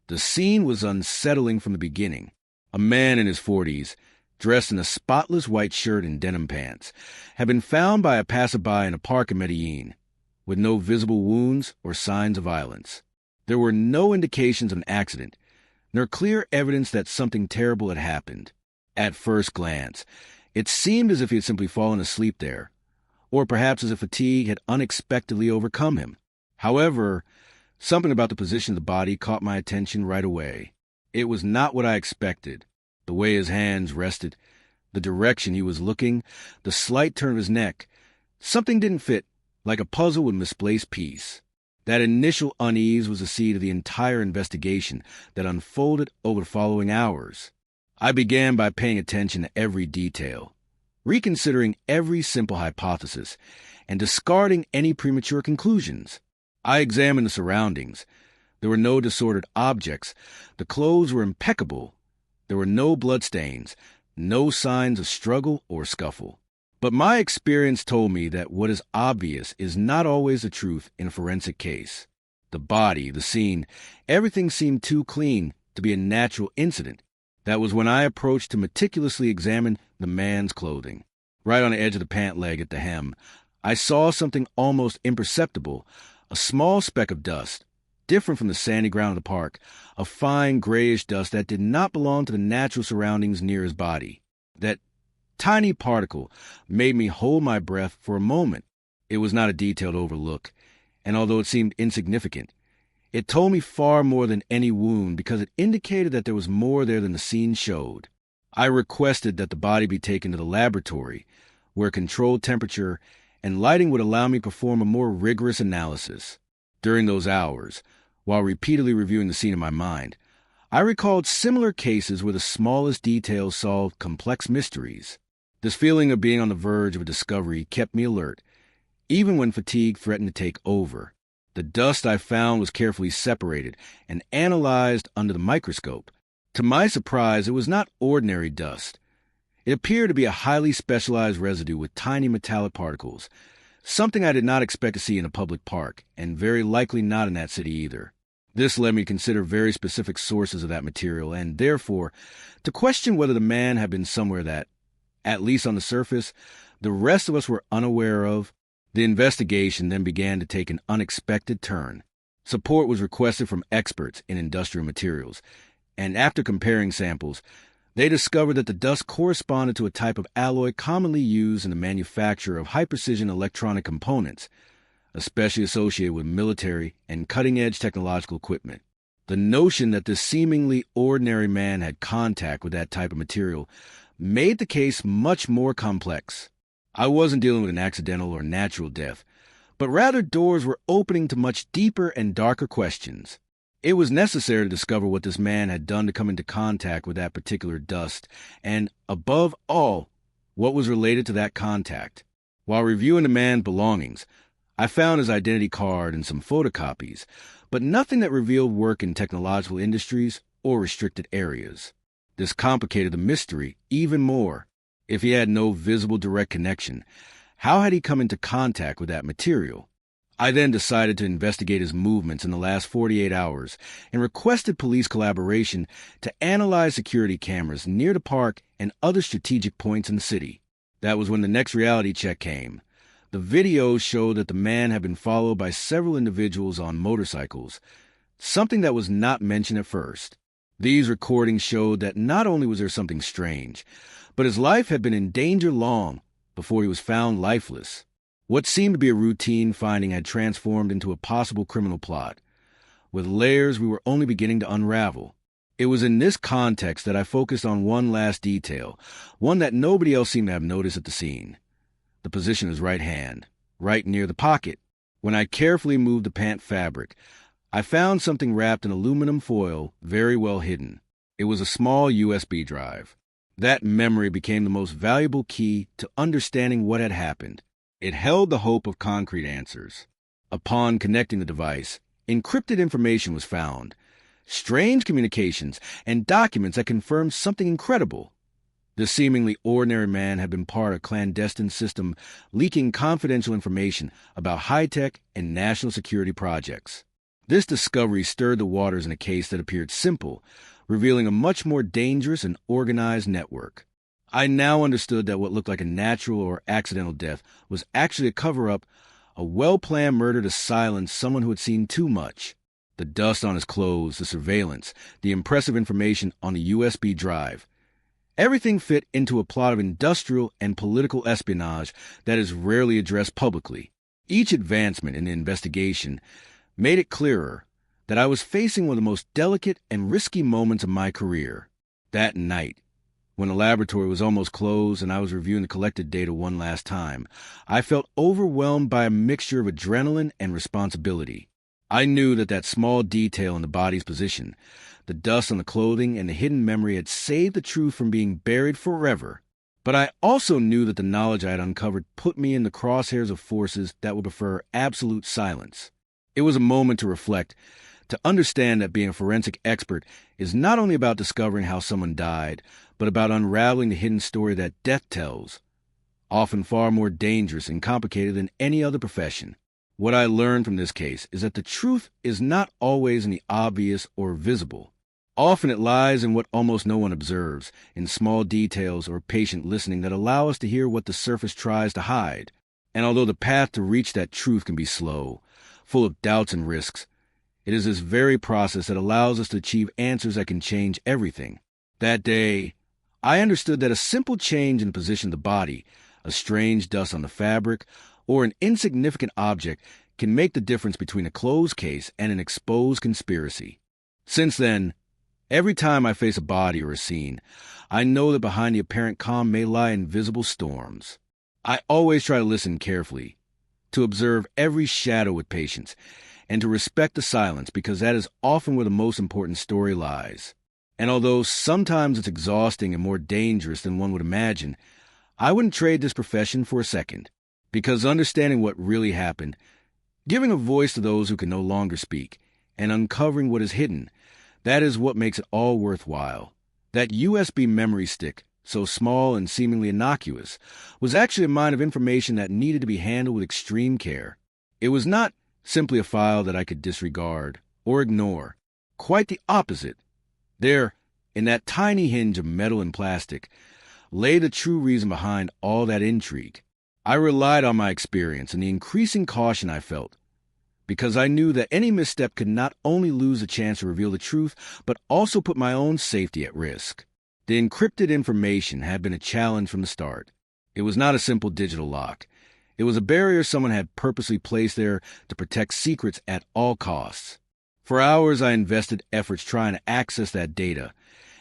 The scene was unsettling from the beginning. A man in his 40s, dressed in a spotless white shirt and denim pants, had been found by a passerby in a park in Medellin, with no visible wounds or signs of violence. There were no indications of an accident, nor clear evidence that something terrible had happened. At first glance, it seemed as if he had simply fallen asleep there, or perhaps as if fatigue had unexpectedly overcome him. However, something about the position of the body caught my attention right away. It was not what I expected. The way his hands rested, the direction he was looking, the slight turn of his neck. Something didn't fit, like a puzzle with misplaced piece. That initial unease was the seed of the entire investigation that unfolded over the following hours. I began by paying attention to every detail, reconsidering every simple hypothesis, and discarding any premature conclusions. I examined the surroundings. There were no disordered objects. The clothes were impeccable. There were no bloodstains, no signs of struggle or scuffle. But my experience told me that what is obvious is not always the truth in a forensic case. The body, the scene, everything seemed too clean to be a natural incident. That was when I approached to meticulously examine the man's clothing. Right on the edge of the pant leg at the hem, I saw something almost imperceptible, a small speck of dust, different from the sandy ground of the park, a fine grayish dust that did not belong to the natural surroundings near his body. That tiny particle made me hold my breath for a moment. It was not a detailed overlook, and although it seemed insignificant, it told me far more than any wound because it indicated that there was more there than the scene showed. I requested that the body be taken to the laboratory, where controlled temperature and lighting would allow me to perform a more rigorous analysis. During those hours, while repeatedly reviewing the scene in my mind, I recalled similar cases where the smallest details solved complex mysteries. This feeling of being on the verge of a discovery kept me alert, even when fatigue threatened to take over. The dust I found was carefully separated and analyzed under the microscope. To my surprise, it was not ordinary dust. It appeared to be a highly specialized residue with tiny metallic particles, something I did not expect to see in a public park, and very likely not in that city either. This led me to consider very specific sources of that material, and therefore to question whether the man had been somewhere that, at least on the surface, the rest of us were unaware of. The investigation then began to take an unexpected turn. Support was requested from experts in industrial materials, and after comparing samples, they discovered that the dust corresponded to a type of alloy commonly used in the manufacture of high-precision electronic components, especially associated with military and cutting-edge technological equipment. The notion that this seemingly ordinary man had contact with that type of material made the case much more complex. I wasn't dealing with an accidental or natural death, but rather doors were opening to much deeper and darker questions. It was necessary to discover what this man had done to come into contact with that particular dust, and, above all, what was related to that contact. While reviewing the man's belongings, I found his identity card and some photocopies, but nothing that revealed work in technological industries or restricted areas. This complicated the mystery even more. If he had no visible direct connection, how had he come into contact with that material? I then decided to investigate his movements in the last 48 hours and requested police collaboration to analyze security cameras near the park and other strategic points in the city. That was when the next reality check came. The videos showed that the man had been followed by several individuals on motorcycles, something that was not mentioned at first. These recordings showed that not only was there something strange, but his life had been in danger long before he was found lifeless. What seemed to be a routine finding had transformed into a possible criminal plot, with layers we were only beginning to unravel. It was in this context that I focused on one last detail, one that nobody else seemed to have noticed at the scene. The position of his right hand, right near the pocket. When I carefully moved the pant fabric, I found something wrapped in aluminum foil very well hidden. It was a small USB drive. That memory became the most valuable key to understanding what had happened. It held the hope of concrete answers. Upon connecting the device, encrypted information was found, strange communications, and documents that confirmed something incredible. This seemingly ordinary man had been part of a clandestine system leaking confidential information about high-tech and national security projects. This discovery stirred the waters in a case that appeared simple, revealing a much more dangerous and organized network. I now understood that what looked like a natural or accidental death was actually a cover-up, a well-planned murder to silence someone who had seen too much. The dust on his clothes, the surveillance, the impressive information on the USB drive. Everything fit into a plot of industrial and political espionage that is rarely addressed publicly. Each advancement in the investigation made it clearer that I was facing one of the most delicate and risky moments of my career. That night, when the laboratory was almost closed and I was reviewing the collected data one last time, I felt overwhelmed by a mixture of adrenaline and responsibility. I knew that small detail in the body's position, the dust on the clothing, and the hidden memory had saved the truth from being buried forever. But I also knew that the knowledge I had uncovered put me in the crosshairs of forces that would prefer absolute silence. It was a moment to reflect, to understand that being a forensic expert is not only about discovering how someone died, but about unraveling the hidden story that death tells, often far more dangerous and complicated than any other profession. What I learned from this case is that the truth is not always in the obvious or visible. Often it lies in what almost no one observes, in small details or patient listening that allow us to hear what the surface tries to hide. And although the path to reach that truth can be slow, full of doubts and risks, it is this very process that allows us to achieve answers that can change everything. That day, I understood that a simple change in the position of the body, a strange dust on the fabric, or an insignificant object can make the difference between a closed case and an exposed conspiracy. Since then, every time I face a body or a scene, I know that behind the apparent calm may lie invisible storms. I always try to listen carefully, to observe every shadow with patience, and to respect the silence because that is often where the most important story lies. And although sometimes it's exhausting and more dangerous than one would imagine, I wouldn't trade this profession for a second. Because understanding what really happened, giving a voice to those who can no longer speak, and uncovering what is hidden, that is what makes it all worthwhile. That USB memory stick, so small and seemingly innocuous, was actually a mine of information that needed to be handled with extreme care. It was not simply a file that I could disregard or ignore. Quite the opposite. There, in that tiny hinge of metal and plastic, lay the true reason behind all that intrigue. I relied on my experience and the increasing caution I felt, because I knew that any misstep could not only lose the chance to reveal the truth, but also put my own safety at risk. The encrypted information had been a challenge from the start. It was not a simple digital lock. It was a barrier someone had purposely placed there to protect secrets at all costs. For hours, I invested efforts trying to access that data,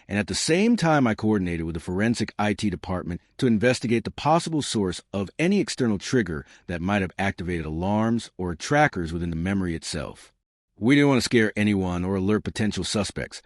and at the same time I coordinated with the forensic IT department to investigate the possible source of any external trigger that might have activated alarms or trackers within the memory itself. We didn't want to scare anyone or alert potential suspects,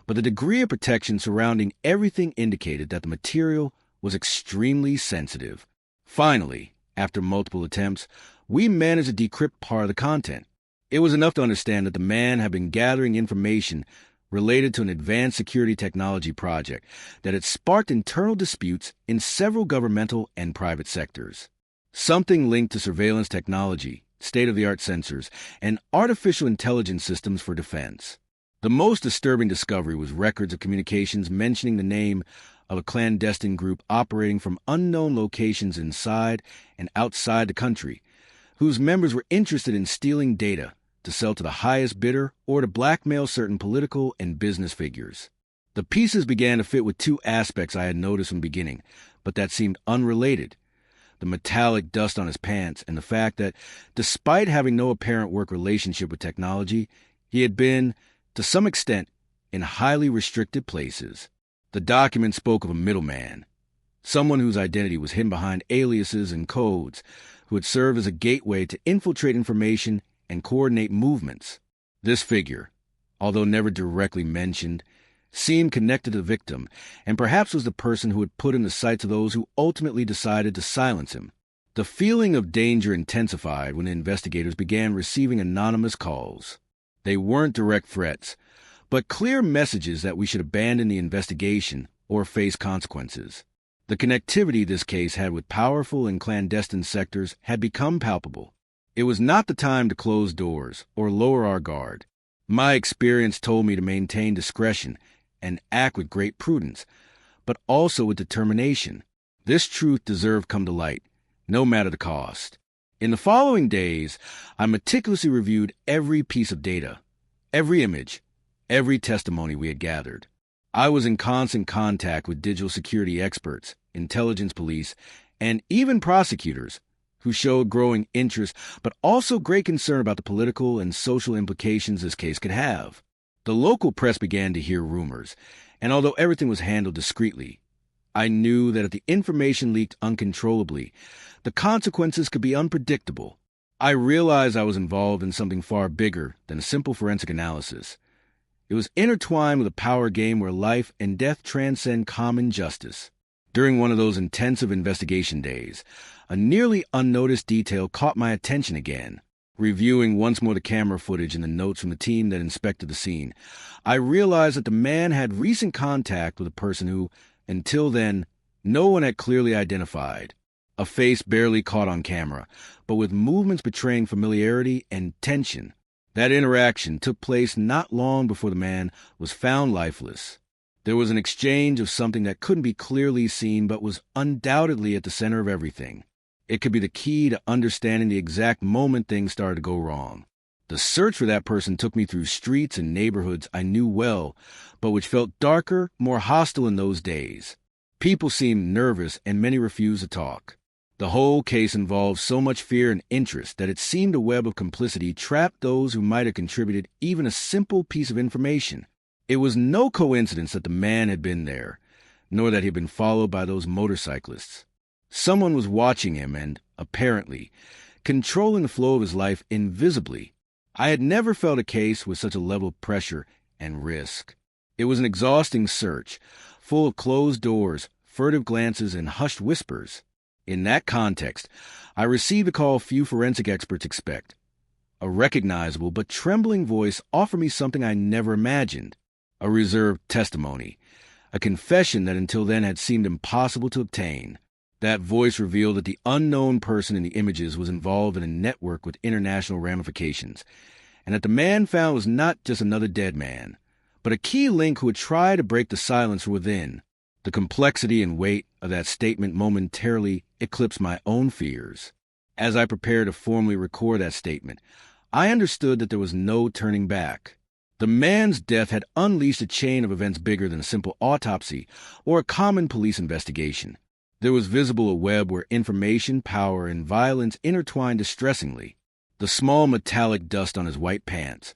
but the degree of protection surrounding everything indicated that the material was extremely sensitive. Finally, after multiple attempts, we managed to decrypt part of the content. It was enough to understand that the man had been gathering information related to an advanced security technology project that had sparked internal disputes in several governmental and private sectors. Something linked to surveillance technology, state-of-the-art sensors, and artificial intelligence systems for defense. The most disturbing discovery was records of communications mentioning the name of a clandestine group operating from unknown locations inside and outside the country, whose members were interested in stealing data to sell to the highest bidder or to blackmail certain political and business figures. The pieces began to fit with two aspects I had noticed from the beginning, but that seemed unrelated: the metallic dust on his pants and the fact that, despite having no apparent work relationship with technology, he had been, to some extent, in highly restricted places. The document spoke of a middleman, someone whose identity was hidden behind aliases and codes, who had served as a gateway to infiltrate information and coordinate movements. This figure, although never directly mentioned, seemed connected to the victim, and perhaps was the person who had put in the sights of those who ultimately decided to silence him. The feeling of danger intensified when the investigators began receiving anonymous calls. They weren't direct threats, but clear messages that we should abandon the investigation or face consequences. The connectivity this case had with powerful and clandestine sectors had become palpable. It was not the time to close doors or lower our guard. My experience told me to maintain discretion and act with great prudence, but also with determination. This truth deserved come to light, no matter the cost. In the following days, I meticulously reviewed every piece of data, every image, every testimony we had gathered. I was in constant contact with digital security experts, intelligence police, and even prosecutors who showed growing interest but also great concern about the political and social implications this case could have. The local press began to hear rumors, and although everything was handled discreetly, I knew that if the information leaked uncontrollably, the consequences could be unpredictable. I realized I was involved in something far bigger than a simple forensic analysis. It was intertwined with a power game where life and death transcend common justice. During one of those intensive investigation days, a nearly unnoticed detail caught my attention again. Reviewing once more the camera footage and the notes from the team that inspected the scene, I realized that the man had recent contact with a person who, until then, no one had clearly identified. A face barely caught on camera, but with movements betraying familiarity and tension. That interaction took place not long before the man was found lifeless. There was an exchange of something that couldn't be clearly seen but was undoubtedly at the center of everything. It could be the key to understanding the exact moment things started to go wrong. The search for that person took me through streets and neighborhoods I knew well, but which felt darker, more hostile in those days. People seemed nervous and many refused to talk. The whole case involved so much fear and interest that it seemed a web of complicity trapped those who might have contributed even a simple piece of information. It was no coincidence that the man had been there, nor that he had been followed by those motorcyclists. Someone was watching him and, apparently, controlling the flow of his life invisibly. I had never felt a case with such a level of pressure and risk. It was an exhausting search, full of closed doors, furtive glances, and hushed whispers. In that context, I received a call few forensic experts expect. A recognizable but trembling voice offered me something I never imagined. A reserved testimony, a confession that until then had seemed impossible to obtain. That voice revealed that the unknown person in the images was involved in a network with international ramifications, and that the man found was not just another dead man, but a key link who would try to break the silence from within. The complexity and weight of that statement momentarily eclipsed my own fears. As I prepared to formally record that statement, I understood that there was no turning back. The man's death had unleashed a chain of events bigger than a simple autopsy or a common police investigation. There was visible a web where information, power, and violence intertwined distressingly. The small metallic dust on his white pants,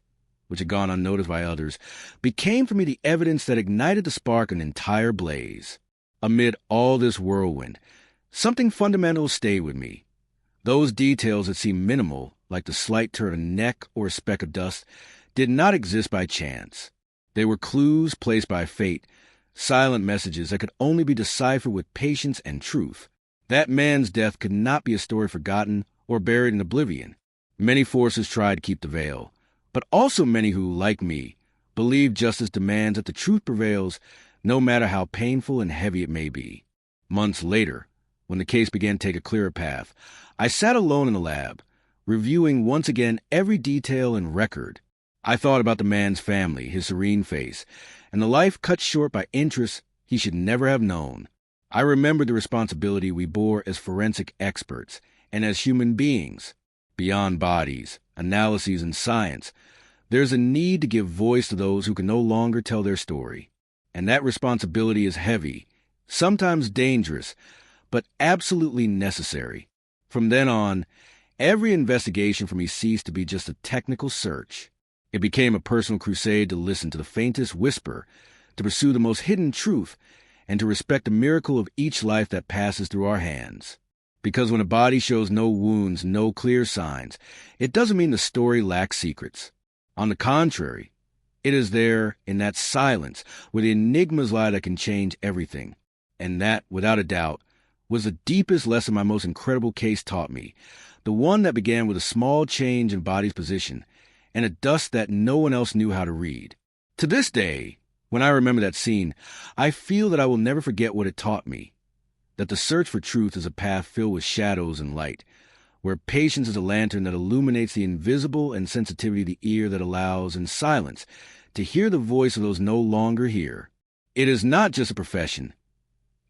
which had gone unnoticed by others, became for me the evidence that ignited the spark of an entire blaze. Amid all this whirlwind, something fundamental stayed with me. Those details that seemed minimal, like the slight turn of a neck or a speck of dust, did not exist by chance. They were clues placed by fate, silent messages that could only be deciphered with patience and truth. That man's death could not be a story forgotten or buried in oblivion. Many forces tried to keep the veil, but also many who, like me, believe justice demands that the truth prevails, no matter how painful and heavy it may be. Months later, when the case began to take a clearer path, I sat alone in the lab, reviewing once again every detail and record. I thought about the man's family, his serene face, and the life cut short by interests he should never have known. I remembered the responsibility we bore as forensic experts and as human beings. Beyond bodies, analyses, and science, there's a need to give voice to those who can no longer tell their story. And that responsibility is heavy, sometimes dangerous, but absolutely necessary. From then on, every investigation for me ceased to be just a technical search. It became a personal crusade to listen to the faintest whisper, to pursue the most hidden truth, and to respect the miracle of each life that passes through our hands. Because when a body shows no wounds, no clear signs, it doesn't mean the story lacks secrets. On the contrary, it is there in that silence where the enigmas lie that can change everything. And that, without a doubt, was the deepest lesson my most incredible case taught me, the one that began with a small change in body's position and a dust that no one else knew how to read. To this day, when I remember that scene, I feel that I will never forget what it taught me, that the search for truth is a path filled with shadows and light, where patience is a lantern that illuminates the invisible and sensitivity of the ear that allows, in silence, to hear the voice of those no longer here. It is not just a profession.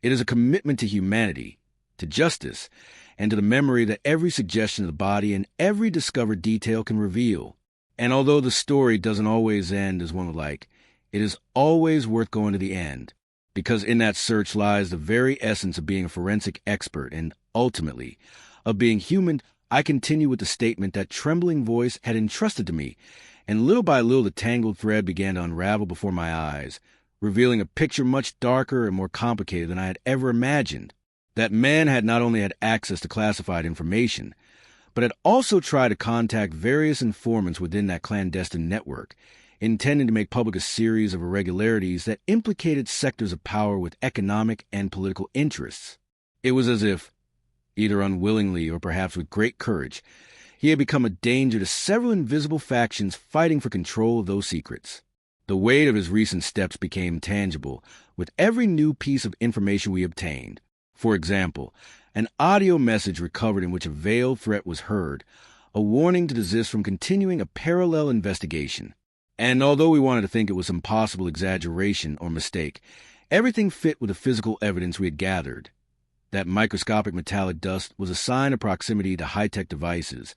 It is a commitment to humanity, to justice, and to the memory that every suggestion of the body and every discovered detail can reveal. And although the story doesn't always end as one would like, it is always worth going to the end, because in that search lies the very essence of being a forensic expert and, ultimately, of being human. I continue with the statement that trembling voice had entrusted to me, and little by little the tangled thread began to unravel before my eyes, revealing a picture much darker and more complicated than I had ever imagined. That man had not only had access to classified information, but had also tried to contact various informants within that clandestine network, intending to make public a series of irregularities that implicated sectors of power with economic and political interests. It was as if, either unwillingly or perhaps with great courage, he had become a danger to several invisible factions fighting for control of those secrets. The weight of his recent steps became tangible with every new piece of information we obtained. For example, an audio message recovered in which a veiled threat was heard, a warning to desist from continuing a parallel investigation. And although we wanted to think it was some possible exaggeration or mistake, everything fit with the physical evidence we had gathered. That microscopic metallic dust was a sign of proximity to high-tech devices,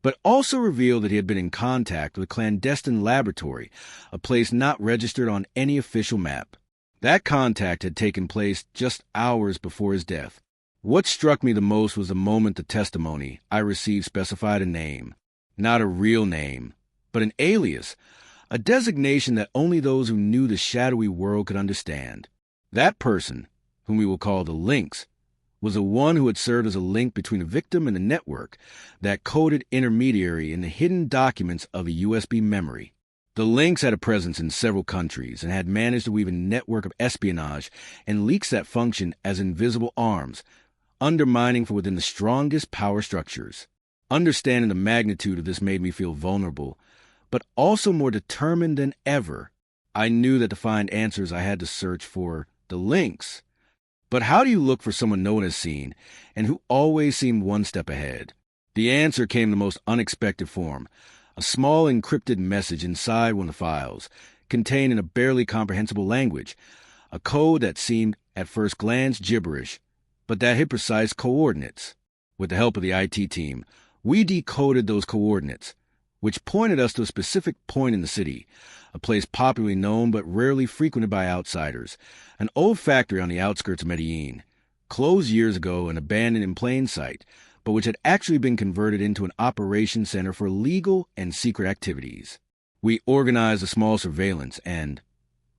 but also revealed that he had been in contact with a clandestine laboratory, a place not registered on any official map. That contact had taken place just hours before his death. What struck me the most was the moment the testimony I received specified a name. Not a real name, but an alias, a designation that only those who knew the shadowy world could understand. That person, whom we will call the Lynx, was the one who had served as a link between the victim and the network, that coded intermediary in the hidden documents of a USB memory. The Lynx had a presence in several countries and had managed to weave a network of espionage and leaks that functioned as invisible arms, undermining from within the strongest power structures. Understanding the magnitude of this made me feel vulnerable, but also more determined than ever. I knew that to find answers I had to search for the Lynx. But how do you look for someone no one has seen and who always seemed one step ahead? The answer came in the most unexpected form. A small encrypted message inside one of the files, contained in a barely comprehensible language, a code that seemed, at first glance, gibberish, but that hid precise coordinates. With the help of the IT team, we decoded those coordinates, which pointed us to a specific point in the city, a place popularly known but rarely frequented by outsiders, an old factory on the outskirts of Medellin, closed years ago and abandoned in plain sight, but which had actually been converted into an operations center for legal and secret activities. We organized a small surveillance and,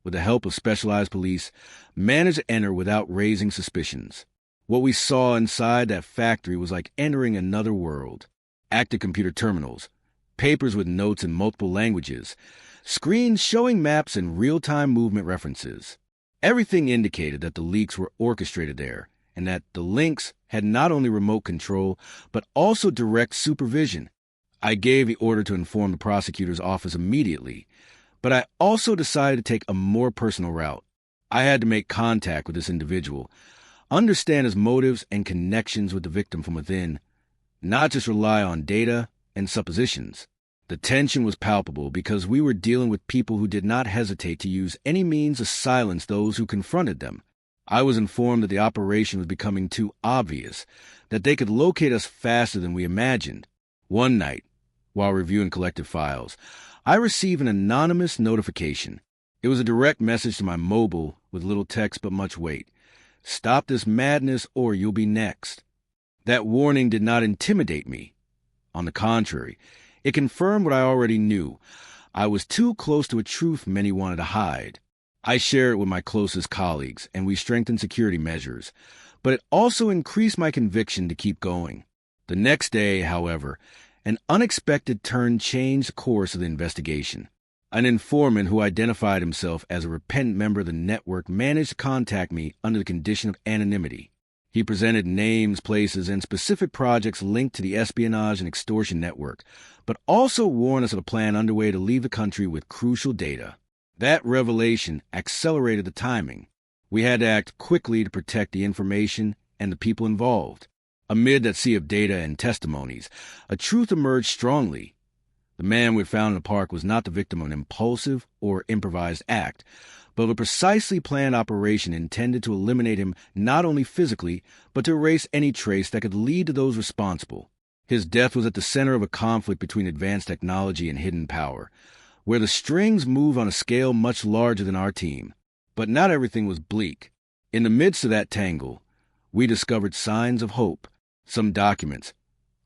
with the help of specialized police, managed to enter without raising suspicions. What we saw inside that factory was like entering another world. Active computer terminals, papers with notes in multiple languages, screens showing maps and real-time movement references. Everything indicated that the leaks were orchestrated there, and that the Lynx had not only remote control, but also direct supervision. I gave the order to inform the prosecutor's office immediately, but I also decided to take a more personal route. I had to make contact with this individual, understand his motives and connections with the victim from within, not just rely on data and suppositions. The tension was palpable because we were dealing with people who did not hesitate to use any means to silence those who confronted them. I was informed that the operation was becoming too obvious, that they could locate us faster than we imagined. One night, while reviewing collected files, I received an anonymous notification. It was a direct message to my mobile with little text but much weight. Stop this madness or you'll be next. That warning did not intimidate me. On the contrary, it confirmed what I already knew. I was too close to a truth many wanted to hide. I shared it with my closest colleagues, and we strengthened security measures, but it also increased my conviction to keep going. The next day, however, an unexpected turn changed the course of the investigation. An informant who identified himself as a repentant member of the network managed to contact me under the condition of anonymity. He presented names, places, and specific projects linked to the espionage and extortion network, but also warned us of a plan underway to leave the country with crucial data. That revelation accelerated the timing. We had to act quickly to protect the information and the people involved. Amid that sea of data and testimonies, a truth emerged strongly. The man we found in the park was not the victim of an impulsive or improvised act, but a precisely planned operation intended to eliminate him not only physically, but to erase any trace that could lead to those responsible. His death was at the center of a conflict between advanced technology and hidden power, where the strings move on a scale much larger than our team. But not everything was bleak. In the midst of that tangle, we discovered signs of hope. Some documents,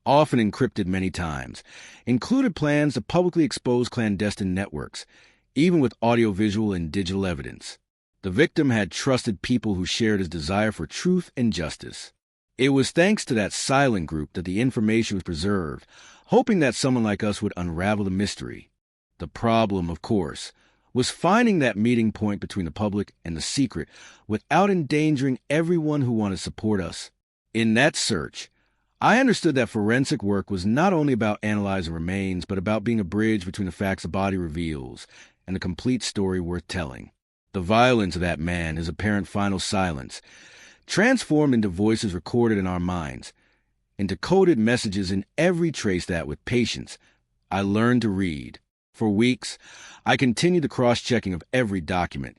often encrypted many times, included plans to publicly expose clandestine networks, even with audiovisual and digital evidence. The victim had trusted people who shared his desire for truth and justice. It was thanks to that silent group that the information was preserved, hoping that someone like us would unravel the mystery. The problem, of course, was finding that meeting point between the public and the secret without endangering everyone who wanted to support us. In that search, I understood that forensic work was not only about analyzing remains, but about being a bridge between the facts the body reveals and the complete story worth telling. The violence of that man, his apparent final silence, transformed into voices recorded in our minds, into coded messages in every trace that, with patience, I learned to read. For weeks, I continued the cross-checking of every document,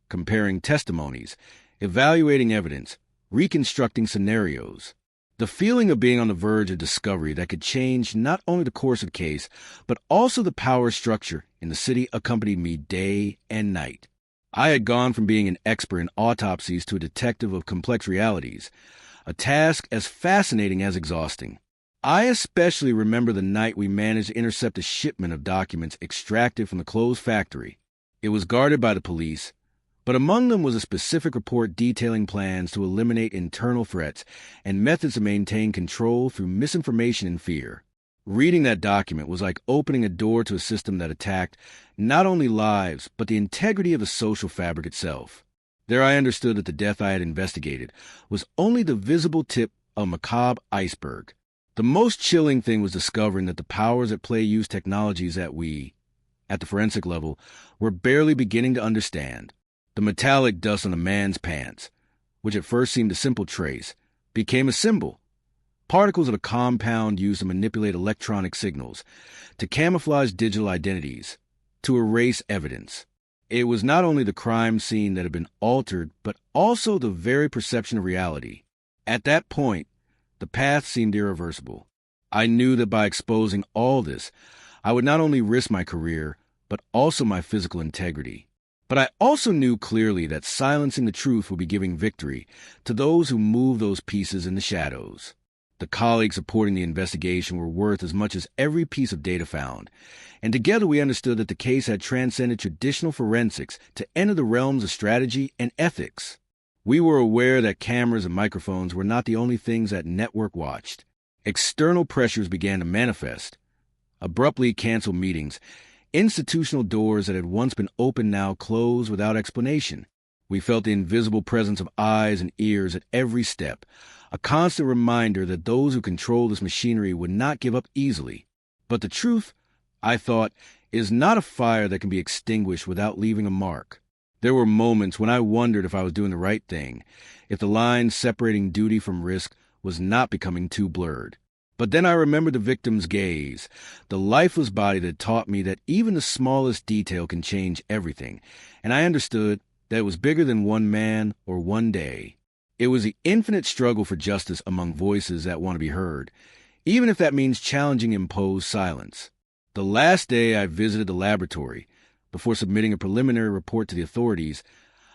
comparing testimonies, evaluating evidence, reconstructing scenarios. The feeling of being on the verge of discovery that could change not only the course of the case, but also the power structure in the city accompanied me day and night. I had gone from being an expert in autopsies to a detective of complex realities, a task as fascinating as exhausting. I especially remember the night we managed to intercept a shipment of documents extracted from the closed factory. It was guarded by the police, but among them was a specific report detailing plans to eliminate internal threats and methods to maintain control through misinformation and fear. Reading that document was like opening a door to a system that attacked not only lives, but the integrity of the social fabric itself. There I understood that the death I had investigated was only the visible tip of a macabre iceberg. The most chilling thing was discovering that the powers at play used technologies that we, at the forensic level, were barely beginning to understand. The metallic dust on a man's pants, which at first seemed a simple trace, became a symbol. Particles of a compound used to manipulate electronic signals, to camouflage digital identities, to erase evidence. It was not only the crime scene that had been altered, but also the very perception of reality. At that point, the path seemed irreversible. I knew that by exposing all this, I would not only risk my career, but also my physical integrity. But I also knew clearly that silencing the truth would be giving victory to those who move those pieces in the shadows. The colleagues supporting the investigation were worth as much as every piece of data found, and together we understood that the case had transcended traditional forensics to enter the realms of strategy and ethics. We were aware that cameras and microphones were not the only things that network watched. External pressures began to manifest. Abruptly canceled meetings, institutional doors that had once been open now closed without explanation. We felt the invisible presence of eyes and ears at every step, a constant reminder that those who control this machinery would not give up easily. But the truth, I thought, is not a fire that can be extinguished without leaving a mark. There were moments when I wondered if I was doing the right thing, if the line separating duty from risk was not becoming too blurred. But then I remembered the victim's gaze, the lifeless body that taught me that even the smallest detail can change everything, and I understood that it was bigger than one man or one day. It was the infinite struggle for justice among voices that want to be heard, even if that means challenging imposed silence. The last day I visited the laboratory, before submitting a preliminary report to the authorities,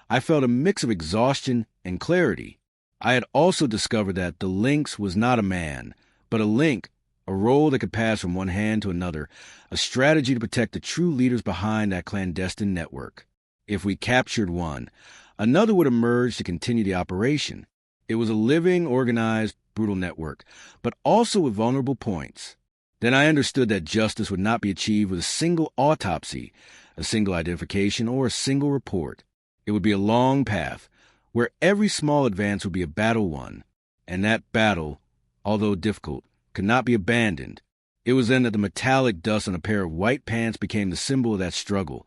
I felt a mix of exhaustion and clarity. I had also discovered that the lynx was not a man, but a link, a role that could pass from one hand to another, a strategy to protect the true leaders behind that clandestine network. If we captured one, another would emerge to continue the operation. It was a living, organized, brutal network, but also with vulnerable points. Then I understood that justice would not be achieved with a single autopsy, a single identification, or a single report. It would be a long path, where every small advance would be a battle won, and that battle, although difficult, could not be abandoned. It was then that the metallic dust on a pair of white pants became the symbol of that struggle,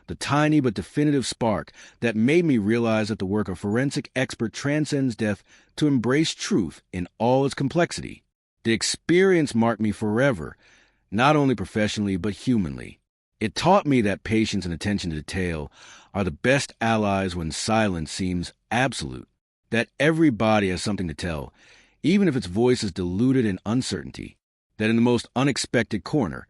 the tiny but definitive spark that made me realize that the work of forensic expert transcends death to embrace truth in all its complexity. The experience marked me forever, not only professionally but humanly. It taught me that patience and attention to detail are the best allies when silence seems absolute, that every body has something to tell, even if its voice is diluted in uncertainty, that in the most unexpected corner,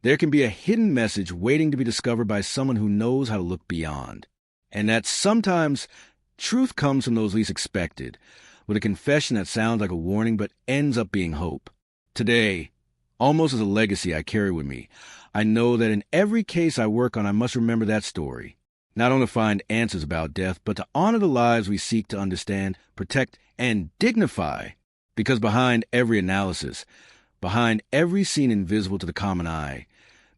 there can be a hidden message waiting to be discovered by someone who knows how to look beyond, and that sometimes truth comes from those least expected, with a confession that sounds like a warning but ends up being hope. Today, almost as a legacy I carry with me, I know that in every case I work on, I must remember that story, not only to find answers about death, but to honor the lives we seek to understand, protect, and dignify, because behind every analysis, behind every scene invisible to the common eye,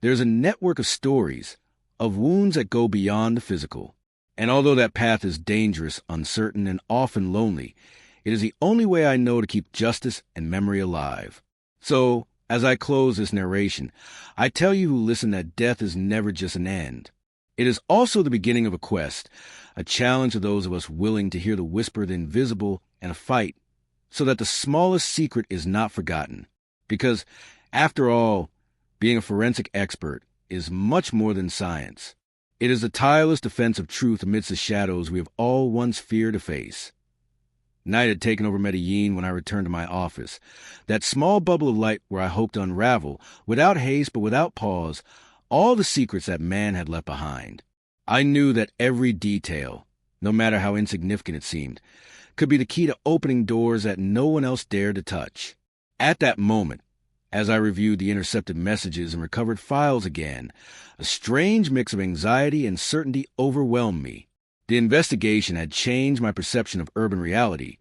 there's a network of stories, of wounds that go beyond the physical. And although that path is dangerous, uncertain, and often lonely, it is the only way I know to keep justice and memory alive. So, as I close this narration, I tell you who listen that death is never just an end. It is also the beginning of a quest, a challenge to those of us willing to hear the whisper of the invisible and a fight, so that the smallest secret is not forgotten. Because, after all, being a forensic expert is much more than science. It is the tireless defense of truth amidst the shadows we have all once feared to face. Night had taken over Medellin when I returned to my office, that small bubble of light where I hoped to unravel, without haste but without pause, all the secrets that man had left behind. I knew that every detail, no matter how insignificant it seemed, could be the key to opening doors that no one else dared to touch. At that moment, as I reviewed the intercepted messages and recovered files again, a strange mix of anxiety and certainty overwhelmed me. The investigation had changed my perception of urban reality.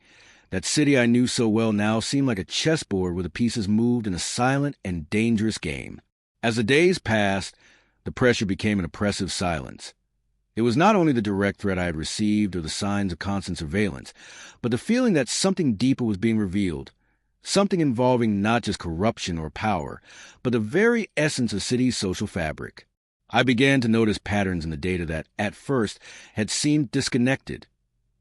That city I knew so well now seemed like a chessboard where the pieces moved in a silent and dangerous game. As the days passed, the pressure became an oppressive silence. It was not only the direct threat I had received or the signs of constant surveillance, but the feeling that something deeper was being revealed. Something involving not just corruption or power, but the very essence of city's social fabric. I began to notice patterns in the data that, at first, had seemed disconnected.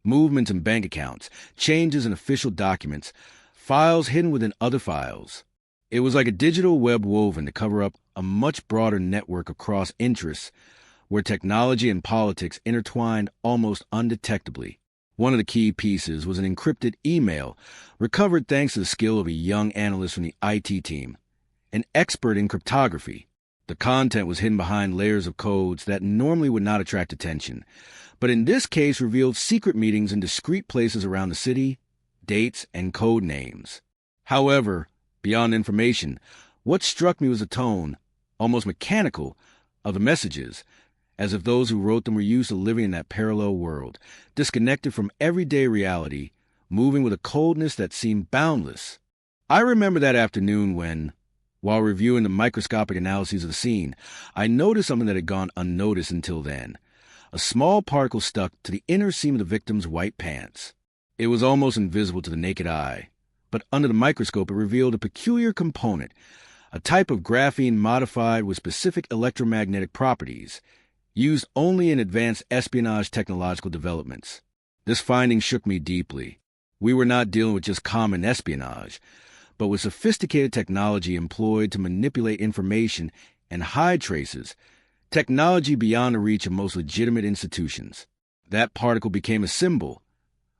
Movements in bank accounts, changes in official documents, files hidden within other files. It was like a digital web woven to cover up a much broader network across interests, where technology and politics intertwined almost undetectably. One of the key pieces was an encrypted email, recovered thanks to the skill of a young analyst from the IT team, an expert in cryptography. The content was hidden behind layers of codes that normally would not attract attention, but in this case revealed secret meetings in discreet places around the city, dates, and code names. However, beyond information, what struck me was the tone, almost mechanical, of the messages, as if those who wrote them were used to living in that parallel world, disconnected from everyday reality, moving with a coldness that seemed boundless. I remember that afternoon when, while reviewing the microscopic analyses of the scene, I noticed something that had gone unnoticed until then. A small particle stuck to the inner seam of the victim's white pants. It was almost invisible to the naked eye, but under the microscope it revealed a peculiar component, a type of graphene modified with specific electromagnetic properties, used only in advanced espionage technological developments. This finding shook me deeply. We were not dealing with just common espionage, but with sophisticated technology employed to manipulate information and hide traces, technology beyond the reach of most legitimate institutions. That particle became a symbol.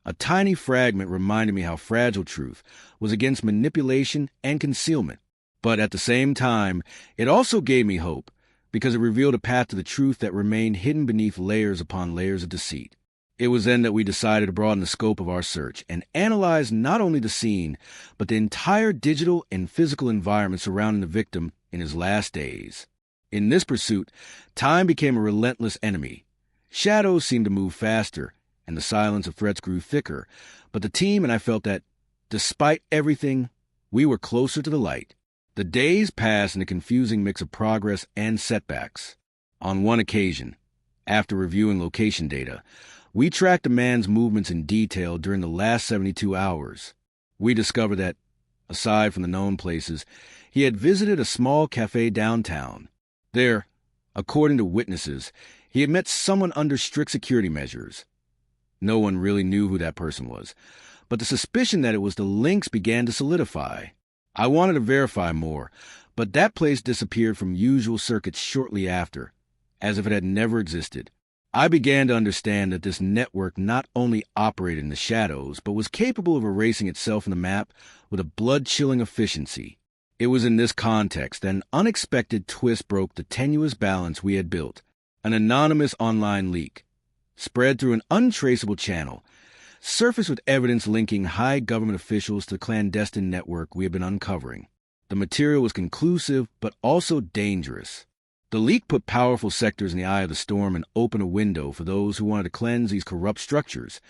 A tiny fragment reminded me how fragile truth was against manipulation and concealment. But at the same time, it also gave me hope, because it revealed a path to the truth that remained hidden beneath layers upon layers of deceit. It was then that we decided to broaden the scope of our search and analyze not only the scene, but the entire digital and physical environment surrounding the victim in his last days. In this pursuit, time became a relentless enemy. Shadows seemed to move faster, and the silence of threats grew thicker, but the team and I felt that, despite everything, we were closer to the light. The days passed in a confusing mix of progress and setbacks. On one occasion, after reviewing location data, we tracked a man's movements in detail during the last 72 hours. We discovered that, aside from the known places, he had visited a small cafe downtown. There, according to witnesses, He had met someone under strict security measures. No one really knew who that person was, but the suspicion that it was the Lynx began to solidify. I wanted to verify more, but that place disappeared from usual circuits shortly after, as if it had never existed. I began to understand that this network not only operated in the shadows, but was capable of erasing itself from the map with a blood-chilling efficiency. It was in this context that an unexpected twist broke the tenuous balance we had built. An anonymous online leak, spread through an untraceable channel, surfaced with evidence linking high government officials to the clandestine network we had been uncovering. The material was conclusive, but also dangerous. The leak put powerful sectors in the eye of the storm and opened a window for those who wanted to cleanse these corrupt structures.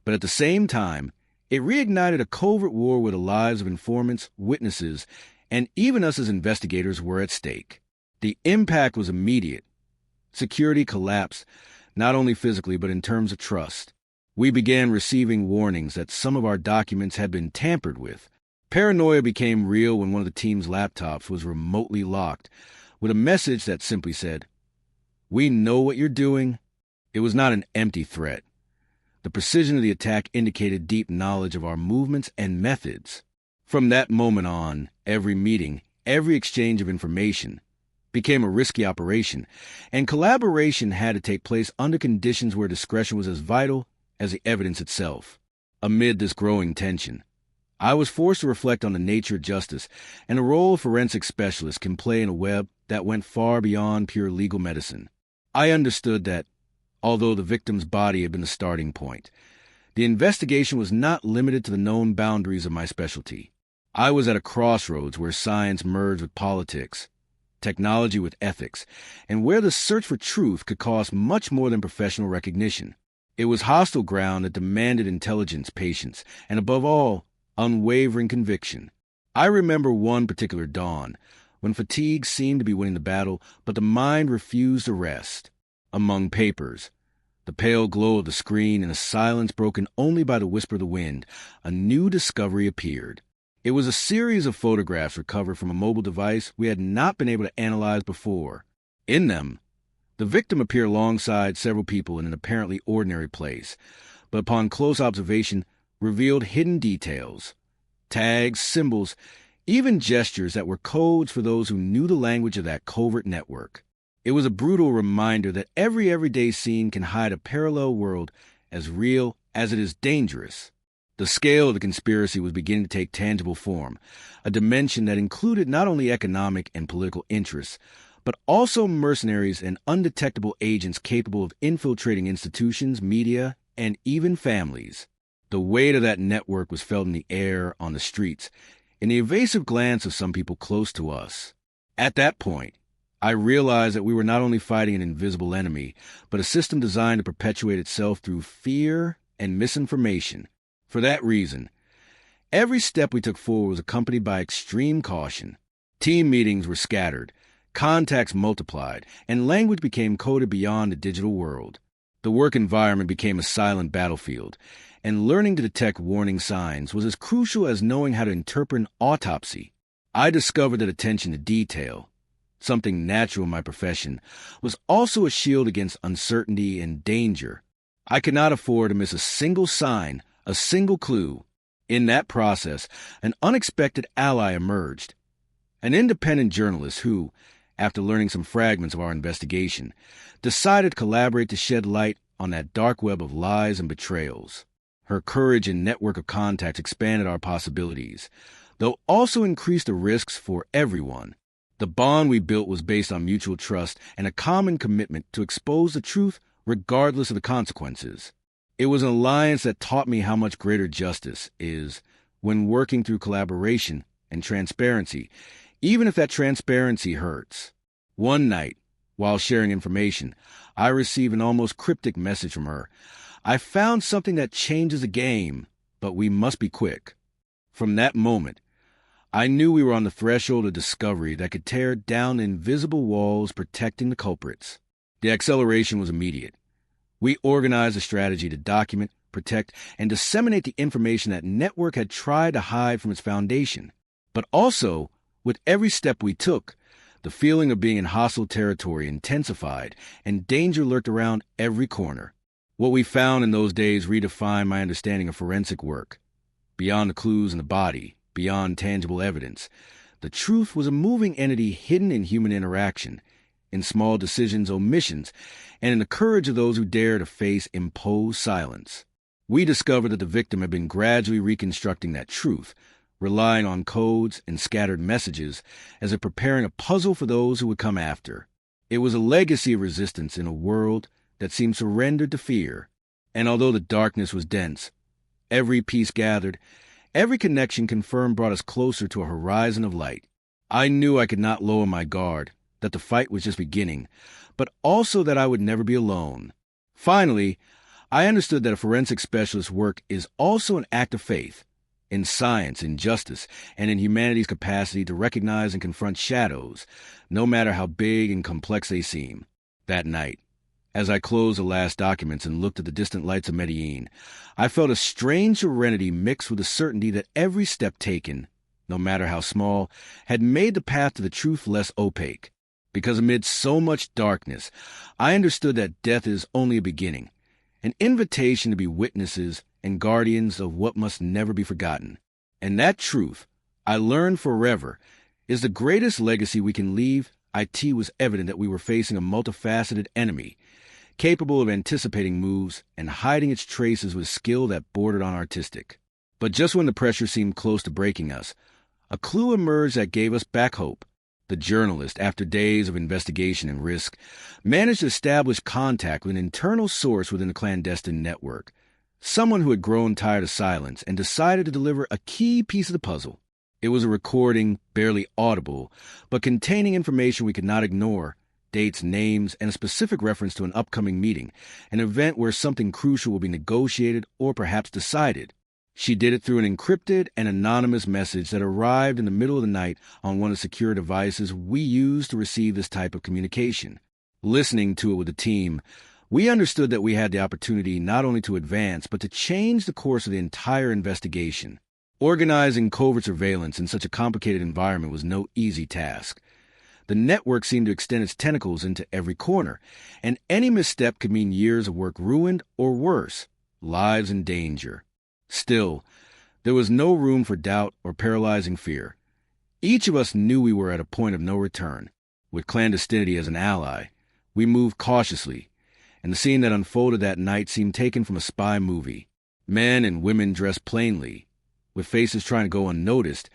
But at the same time, it reignited a covert war where the lives of informants, witnesses, and even us as investigators were at stake. The impact was immediate. Security collapsed, not only physically but in terms of trust. We began receiving warnings that some of our documents had been tampered with. Paranoia became real when one of the team's laptops was remotely locked, with a message that simply said, "We know what you're doing." It was not an empty threat. The precision of the attack indicated deep knowledge of our movements and methods. From that moment on, every meeting, every exchange of information, became a risky operation, and collaboration had to take place under conditions where discretion was as vital as the evidence itself. Amid this growing tension, I was forced to reflect on the nature of justice and the role a forensic specialist can play in a web that went far beyond pure legal medicine. I understood that, although the victim's body had been the starting point, the investigation was not limited to the known boundaries of my specialty. I was at a crossroads where science merged with politics, technology with ethics, and where the search for truth could cost much more than professional recognition. It was hostile ground that demanded intelligence, patience, and above all, unwavering conviction. I remember one particular dawn, when fatigue seemed to be winning the battle, but the mind refused to rest. Among papers, the pale glow of the screen and a silence broken only by the whisper of the wind, a new discovery appeared. It was a series of photographs recovered from a mobile device we had not been able to analyze before. In them, the victim appeared alongside several people in an apparently ordinary place, but upon close observation revealed hidden details, tags, symbols, even gestures that were codes for those who knew the language of that covert network. It was a brutal reminder that every everyday scene can hide a parallel world as real as it is dangerous. The scale of the conspiracy was beginning to take tangible form, a dimension that included not only economic and political interests, but also mercenaries and undetectable agents capable of infiltrating institutions, media, and even families. The weight of that network was felt in the air, on the streets, in the evasive glance of some people close to us. At that point, I realized that we were not only fighting an invisible enemy, but a system designed to perpetuate itself through fear and misinformation. For that reason, every step we took forward was accompanied by extreme caution. Team meetings were scattered, contacts multiplied, and language became coded beyond the digital world. The work environment became a silent battlefield, and learning to detect warning signs was as crucial as knowing how to interpret an autopsy. I discovered that attention to detail, something natural in my profession, was also a shield against uncertainty and danger. I could not afford to miss a single sign, a single clue. In that process, an unexpected ally emerged, an independent journalist who, after learning some fragments of our investigation, decided to collaborate to shed light on that dark web of lies and betrayals. Her courage and network of contacts expanded our possibilities, though also increased the risks for everyone. The bond we built was based on mutual trust and a common commitment to expose the truth regardless of the consequences. It was an alliance that taught me how much greater justice is when working through collaboration and transparency, even if that transparency hurts. One night, while sharing information, I received an almost cryptic message from her. "I found something that changes the game, but we must be quick." From that moment, I knew we were on the threshold of discovery that could tear down the invisible walls protecting the culprits. The acceleration was immediate. We organized a strategy to document, protect, and disseminate the information that network had tried to hide from its foundation. But also, with every step we took, The feeling of being in hostile territory intensified, and danger lurked around every corner. What we found in those days redefined my understanding of forensic work. Beyond the clues in the body, beyond tangible evidence, the truth was a moving entity hidden in human interaction, in small decisions, omissions, and in the courage of those who dare to face imposed silence. We discovered that the victim had been gradually reconstructing that truth, relying on codes and scattered messages as if preparing a puzzle for those who would come after. It was a legacy of resistance in a world that seemed surrendered to fear. And although the darkness was dense, every piece gathered, every connection confirmed brought us closer to a horizon of light. I knew I could not lower my guard, that the fight was just beginning, but also that I would never be alone. Finally, I understood that a forensic specialist's work is also an act of faith, in science, in justice, and in humanity's capacity to recognize and confront shadows, no matter how big and complex they seem. That night, as I closed the last documents and looked at the distant lights of Medellin, I felt a strange serenity mixed with the certainty that every step taken, no matter how small, had made the path to the truth less opaque. Because amid so much darkness, I understood that death is only a beginning, an invitation to be witnesses and guardians of what must never be forgotten. And that truth, I learned forever, is the greatest legacy we can leave. It was evident that we were facing a multifaceted enemy, capable of anticipating moves and hiding its traces with skill that bordered on artistic. But just when the pressure seemed close to breaking us, a clue emerged that gave us back hope. The journalist, after days of investigation and risk, managed to establish contact with an internal source within the clandestine network, someone who had grown tired of silence and decided to deliver a key piece of the puzzle. It was a recording, barely audible, but containing information we could not ignore, dates, names, and a specific reference to an upcoming meeting, an event where something crucial will be negotiated or perhaps decided. She did it through an encrypted and anonymous message that arrived in the middle of the night on one of the secure devices we use to receive this type of communication. Listening to it with the team, we understood that we had the opportunity not only to advance, but to change the course of the entire investigation. Organizing covert surveillance in such a complicated environment was no easy task. The network seemed to extend its tentacles into every corner, and any misstep could mean years of work ruined or worse, lives in danger. Still, there was no room for doubt or paralyzing fear. Each of us knew we were at a point of no return. With clandestinity as an ally, we moved cautiously, and the scene that unfolded that night seemed taken from a spy movie. Men and women dressed plainly, with faces trying to go unnoticed,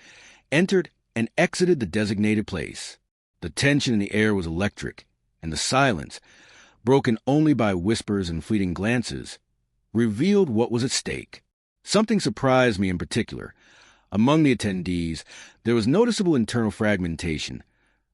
entered and exited the designated place. The tension in the air was electric, and the silence, broken only by whispers and fleeting glances, revealed what was at stake. Something surprised me in particular. Among the attendees, there was noticeable internal fragmentation,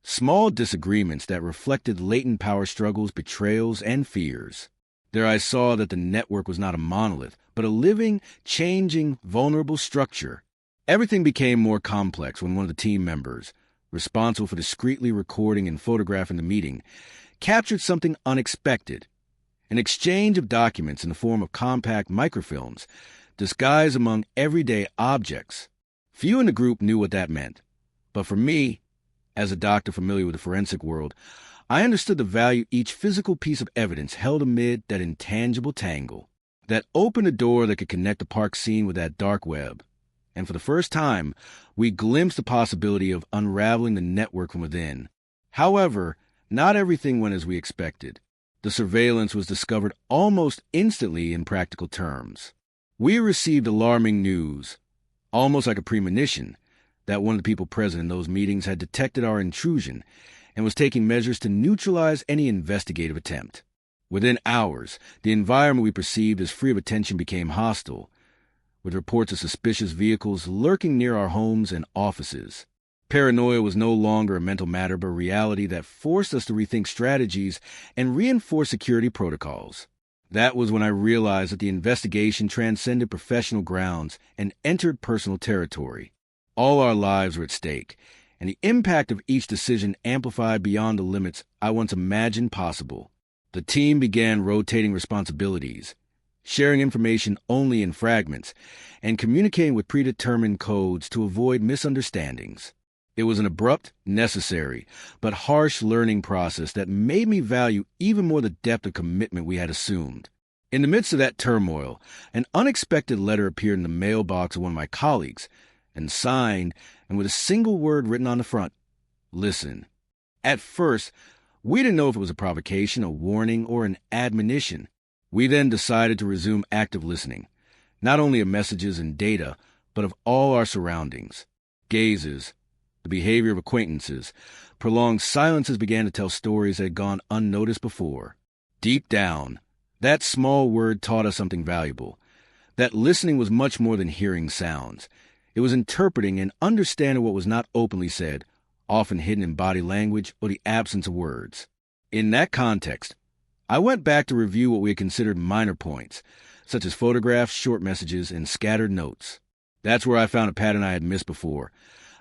small disagreements that reflected latent power struggles, betrayals, and fears. There I saw that the network was not a monolith, but a living, changing, vulnerable structure. Everything became more complex when one of the team members, responsible for discreetly recording and photographing the meeting, captured something unexpected. An exchange of documents in the form of compact microfilms, disguised among everyday objects. Few in the group knew what that meant, but for me, as a doctor familiar with the forensic world, I understood the value each physical piece of evidence held amid that intangible tangle, that opened a door that could connect the park scene with that dark web. And for the first time, we glimpsed the possibility of unraveling the network from within. However, not everything went as we expected. The surveillance was discovered almost instantly in practical terms. We received alarming news, almost like a premonition, that one of the people present in those meetings had detected our intrusion and was taking measures to neutralize any investigative attempt. Within hours, the environment we perceived as free of attention became hostile, with reports of suspicious vehicles lurking near our homes and offices. Paranoia was no longer a mental matter, but a reality that forced us to rethink strategies and reinforce security protocols. That was when I realized that the investigation transcended professional grounds and entered personal territory. All our lives were at stake, and the impact of each decision amplified beyond the limits I once imagined possible. The team began rotating responsibilities, sharing information only in fragments, and communicating with predetermined codes to avoid misunderstandings. It was an abrupt, necessary, but harsh learning process that made me value even more the depth of commitment we had assumed. In the midst of that turmoil, an unexpected letter appeared in the mailbox of one of my colleagues, and signed, and with a single word written on the front, "Listen." At first, we didn't know if it was a provocation, a warning, or an admonition. We then decided to resume active listening, not only of messages and data, but of all our surroundings. Gazes, the behavior of acquaintances, prolonged silences began to tell stories that had gone unnoticed before. Deep down, that small word taught us something valuable, that listening was much more than hearing sounds. It was interpreting and understanding what was not openly said, often hidden in body language or the absence of words. In that context, I went back to review what we had considered minor points, such as photographs, short messages, and scattered notes. That's where I found a pattern I had missed before,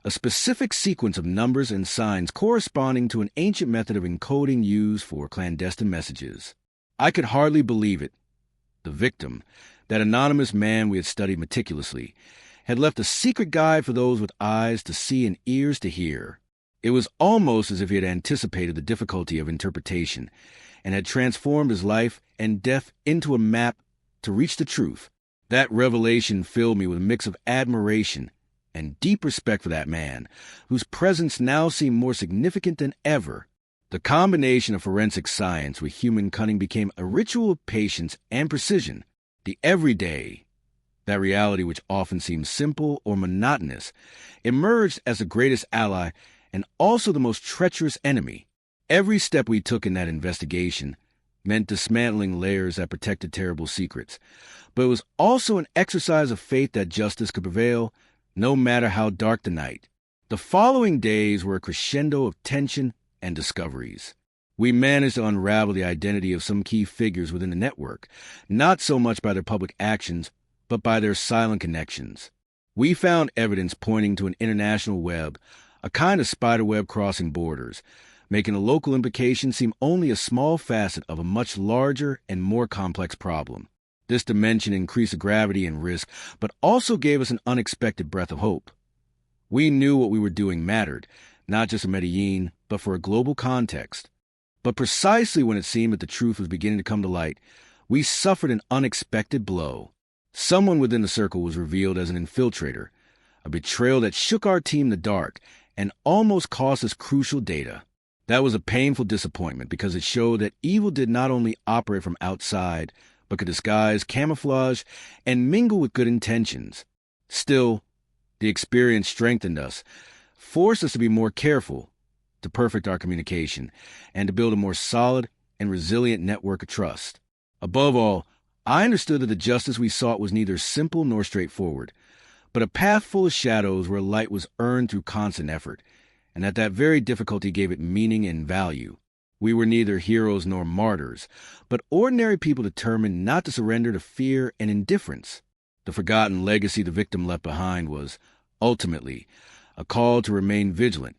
a specific sequence of numbers and signs corresponding to an ancient method of encoding used for clandestine messages. I could hardly believe it. The victim, that anonymous man we had studied meticulously, had left a secret guide for those with eyes to see and ears to hear. It was almost as if he had anticipated the difficulty of interpretation and had transformed his life and death into a map to reach the truth. That revelation filled me with a mix of admiration and deep respect for that man, whose presence now seemed more significant than ever. The combination of forensic science with human cunning became a ritual of patience and precision. The everyday, that reality which often seems simple or monotonous, emerged as the greatest ally and also the most treacherous enemy. Every step we took in that investigation meant dismantling layers that protected terrible secrets, but it was also an exercise of faith that justice could prevail, no matter how dark the night. The following days were a crescendo of tension and discoveries. We managed to unravel the identity of some key figures within the network, not so much by their public actions, but by their silent connections. We found evidence pointing to an international web, a kind of spider web crossing borders, making a local implication seem only a small facet of a much larger and more complex problem. This dimension increased the gravity and risk, but also gave us an unexpected breath of hope. We knew what we were doing mattered, not just in Medellin, but for a global context. But precisely when it seemed that the truth was beginning to come to light, we suffered an unexpected blow. Someone within the circle was revealed as an infiltrator, a betrayal that shook our team in the dark and almost cost us crucial data. That was a painful disappointment because it showed that evil did not only operate from outside, but could disguise, camouflage, and mingle with good intentions. Still, the experience strengthened us, forced us to be more careful, to perfect our communication, and to build a more solid and resilient network of trust. Above all, I understood that the justice we sought was neither simple nor straightforward, but a path full of shadows where light was earned through constant effort, and that very difficulty gave it meaning and value. We were neither heroes nor martyrs, but ordinary people determined not to surrender to fear and indifference. The forgotten legacy the victim left behind was, ultimately, a call to remain vigilant,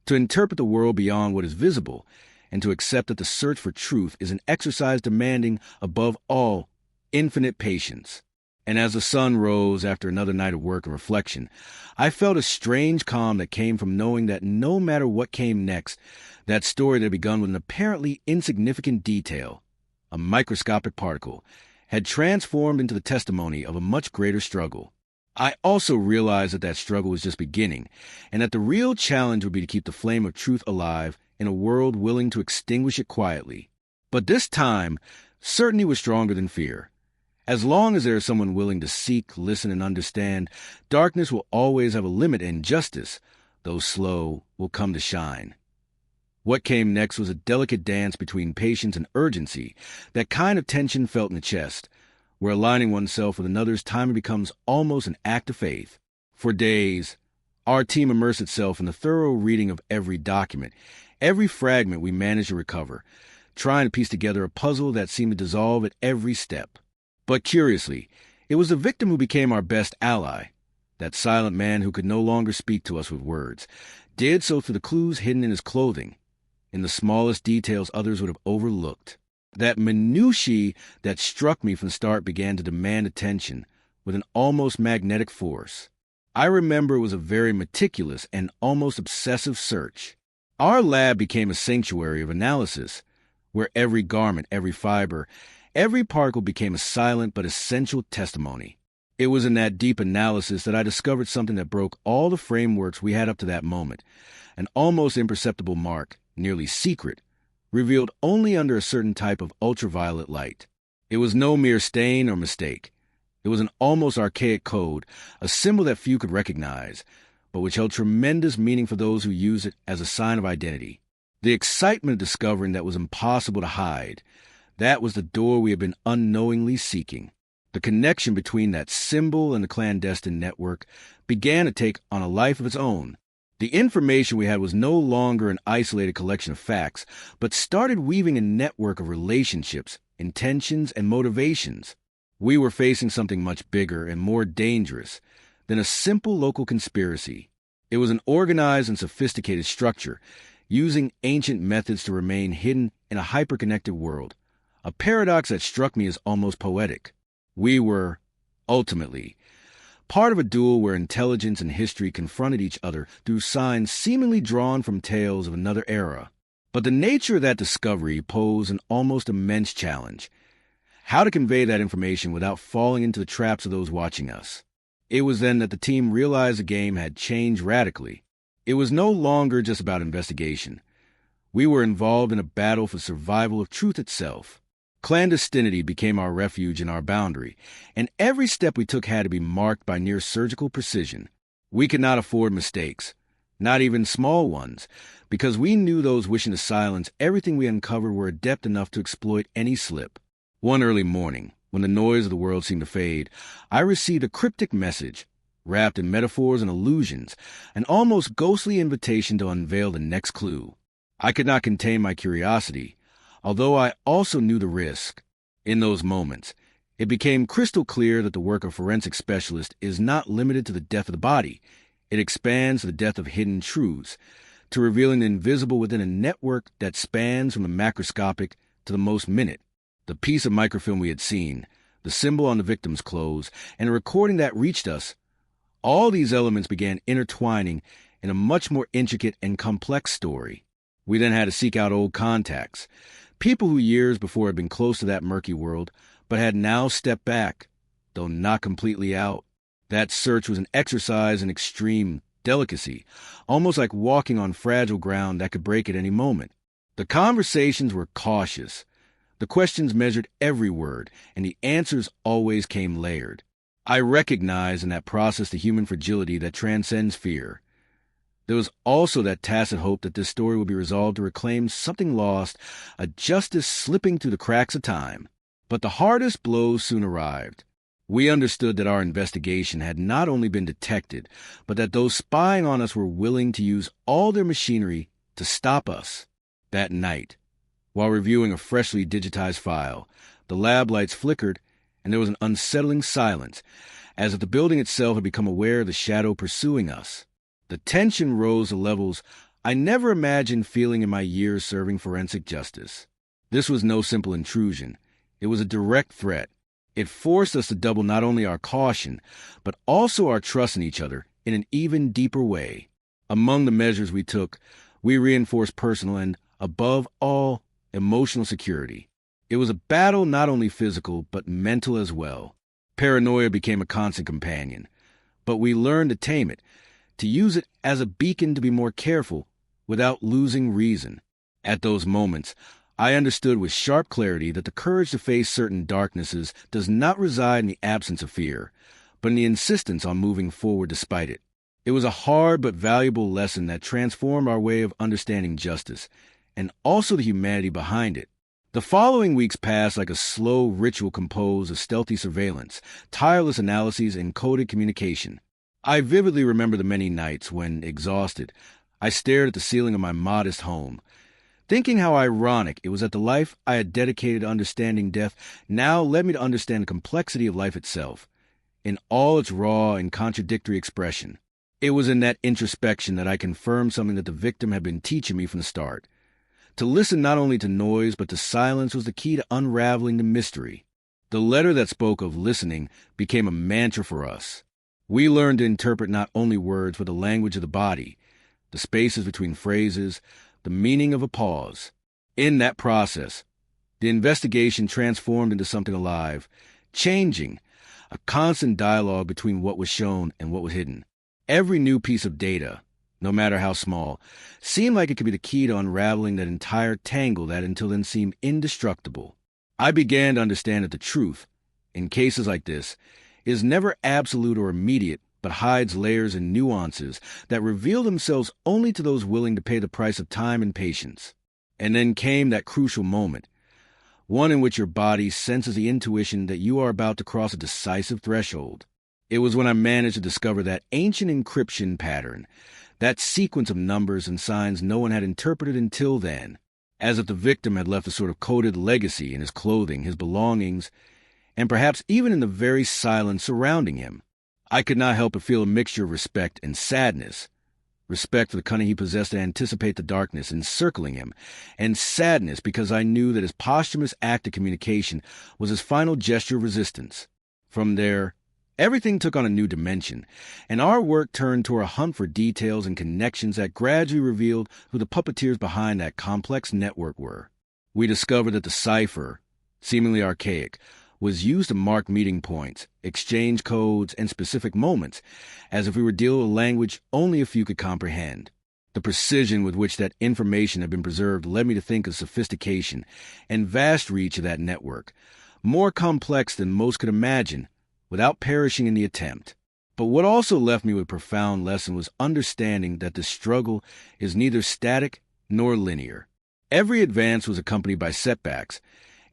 to interpret the world beyond what is visible, and to accept that the search for truth is an exercise demanding, above all, infinite patience. And as the sun rose after another night of work and reflection, I felt a strange calm that came from knowing that no matter what came next, that story that had begun with an apparently insignificant detail, a microscopic particle, had transformed into the testimony of a much greater struggle. I also realized that that struggle was just beginning, and that the real challenge would be to keep the flame of truth alive in a world willing to extinguish it quietly. But this time, certainty was stronger than fear. As long as there is someone willing to seek, listen, and understand, darkness will always have a limit, and justice, though slow, will come to shine. What came next was a delicate dance between patience and urgency, that kind of tension felt in the chest, where aligning oneself with another's timing becomes almost an act of faith. For days, our team immersed itself in the thorough reading of every document, every fragment we managed to recover, trying to piece together a puzzle that seemed to dissolve at every step. But curiously, it was the victim who became our best ally. That silent man who could no longer speak to us with words, did so through the clues hidden in his clothing, in the smallest details others would have overlooked. That minutiae that struck me from the start began to demand attention with an almost magnetic force. I remember it was a very meticulous and almost obsessive search. Our lab became a sanctuary of analysis, where every garment, every fiber, every particle became a silent but essential testimony. It was in that deep analysis that I discovered something that broke all the frameworks we had up to that moment, an almost imperceptible mark, nearly secret, revealed only under a certain type of ultraviolet light. It was no mere stain or mistake. It was an almost archaic code, a symbol that few could recognize, but which held tremendous meaning for those who used it as a sign of identity. The excitement of discovering that was impossible to hide, that was the door we had been unknowingly seeking. The connection between that symbol and the clandestine network began to take on a life of its own. The information we had was no longer an isolated collection of facts, but started weaving a network of relationships, intentions, and motivations. We were facing something much bigger and more dangerous than a simple local conspiracy. It was an organized and sophisticated structure, using ancient methods to remain hidden in a hyper-connected world, a paradox that struck me as almost poetic. We were, ultimately, part of a duel where intelligence and history confronted each other through signs seemingly drawn from tales of another era. But the nature of that discovery posed an almost immense challenge: how to convey that information without falling into the traps of those watching us. It was then that the team realized the game had changed radically. It was no longer just about investigation. We were involved in a battle for survival of truth itself. Clandestinity became our refuge and our boundary, and every step we took had to be marked by near surgical precision. We could not afford mistakes, not even small ones, because we knew those wishing to silence everything we uncovered were adept enough to exploit any slip. One early morning, when the noise of the world seemed to fade, I received a cryptic message, wrapped in metaphors and allusions, an almost ghostly invitation to unveil the next clue. I could not contain my curiosity, although I also knew the risk. In those moments, it became crystal clear that the work of forensic specialist is not limited to the death of the body. It expands to the death of hidden truths, to revealing the invisible within a network that spans from the macroscopic to the most minute. The piece of microfilm we had seen, the symbol on the victim's clothes, and a recording that reached us, all these elements began intertwining in a much more intricate and complex story. We then had to seek out old contacts, people who years before had been close to that murky world, but had now stepped back, though not completely out. That search was an exercise in extreme delicacy, almost like walking on fragile ground that could break at any moment. The conversations were cautious. The questions measured every word, and the answers always came layered. I recognized in that process the human fragility that transcends fear. There was also that tacit hope that this story would be resolved to reclaim something lost, a justice slipping through the cracks of time. But the hardest blows soon arrived. We understood that our investigation had not only been detected, but that those spying on us were willing to use all their machinery to stop us. That night, while reviewing a freshly digitized file, the lab lights flickered, and there was an unsettling silence, as if the building itself had become aware of the shadow pursuing us. The tension rose to levels I never imagined feeling in my years serving forensic justice. This was no simple intrusion. It was a direct threat. It forced us to double not only our caution, but also our trust in each other in an even deeper way. Among the measures we took, we reinforced personal and, above all, emotional security. It was a battle not only physical, but mental as well. Paranoia became a constant companion, but we learned to tame it, to use it as a beacon to be more careful without losing reason. At those moments, I understood with sharp clarity that the courage to face certain darknesses does not reside in the absence of fear, but in the insistence on moving forward despite it. It was a hard but valuable lesson that transformed our way of understanding justice, and also the humanity behind it. The following weeks passed like a slow ritual composed of stealthy surveillance, tireless analyses, and coded communication. I vividly remember the many nights when, exhausted, I stared at the ceiling of my modest home, thinking how ironic it was that the life I had dedicated to understanding death now led me to understand the complexity of life itself, in all its raw and contradictory expression. It was in that introspection that I confirmed something that the victim had been teaching me from the start. To listen not only to noise, but to silence was the key to unraveling the mystery. The letter that spoke of listening became a mantra for us. We learned to interpret not only words, but the language of the body, the spaces between phrases, the meaning of a pause. In that process, the investigation transformed into something alive, changing, a constant dialogue between what was shown and what was hidden. Every new piece of data, no matter how small, seemed like it could be the key to unraveling that entire tangle that until then seemed indestructible. I began to understand that the truth, in cases like this, is never absolute or immediate, but hides layers and nuances that reveal themselves only to those willing to pay the price of time and patience. And then came that crucial moment, one in which your body senses the intuition that you are about to cross a decisive threshold. It was when I managed to discover that ancient encryption pattern, that sequence of numbers and signs no one had interpreted until then, as if the victim had left a sort of coded legacy in his clothing, his belongings, and perhaps even in the very silence surrounding him. I could not help but feel a mixture of respect and sadness. Respect for the cunning he possessed to anticipate the darkness encircling him, and sadness because I knew that his posthumous act of communication was his final gesture of resistance. From there, everything took on a new dimension, and our work turned toward a hunt for details and connections that gradually revealed who the puppeteers behind that complex network were. We discovered that the cipher, seemingly archaic, was used to mark meeting points, exchange codes, and specific moments, as if we were dealing with a language only a few could comprehend. The precision with which that information had been preserved led me to think of sophistication and vast reach of that network, more complex than most could imagine, without perishing in the attempt. But what also left me with a profound lesson was understanding that the struggle is neither static nor linear. Every advance was accompanied by setbacks,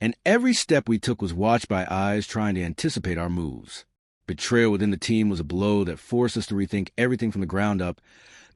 and every step we took was watched by eyes trying to anticipate our moves. Betrayal within the team was a blow that forced us to rethink everything from the ground up,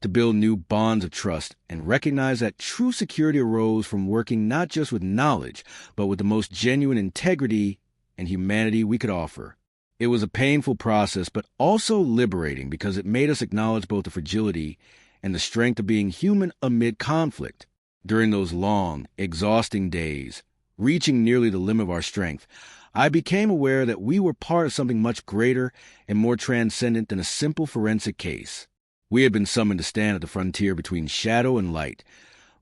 to build new bonds of trust, and recognize that true security arose from working not just with knowledge, but with the most genuine integrity and humanity we could offer. It was a painful process, but also liberating because it made us acknowledge both the fragility and the strength of being human amid conflict. During those long, exhausting days, reaching nearly the limit of our strength, I became aware that we were part of something much greater and more transcendent than a simple forensic case. We had been summoned to stand at the frontier between shadow and light,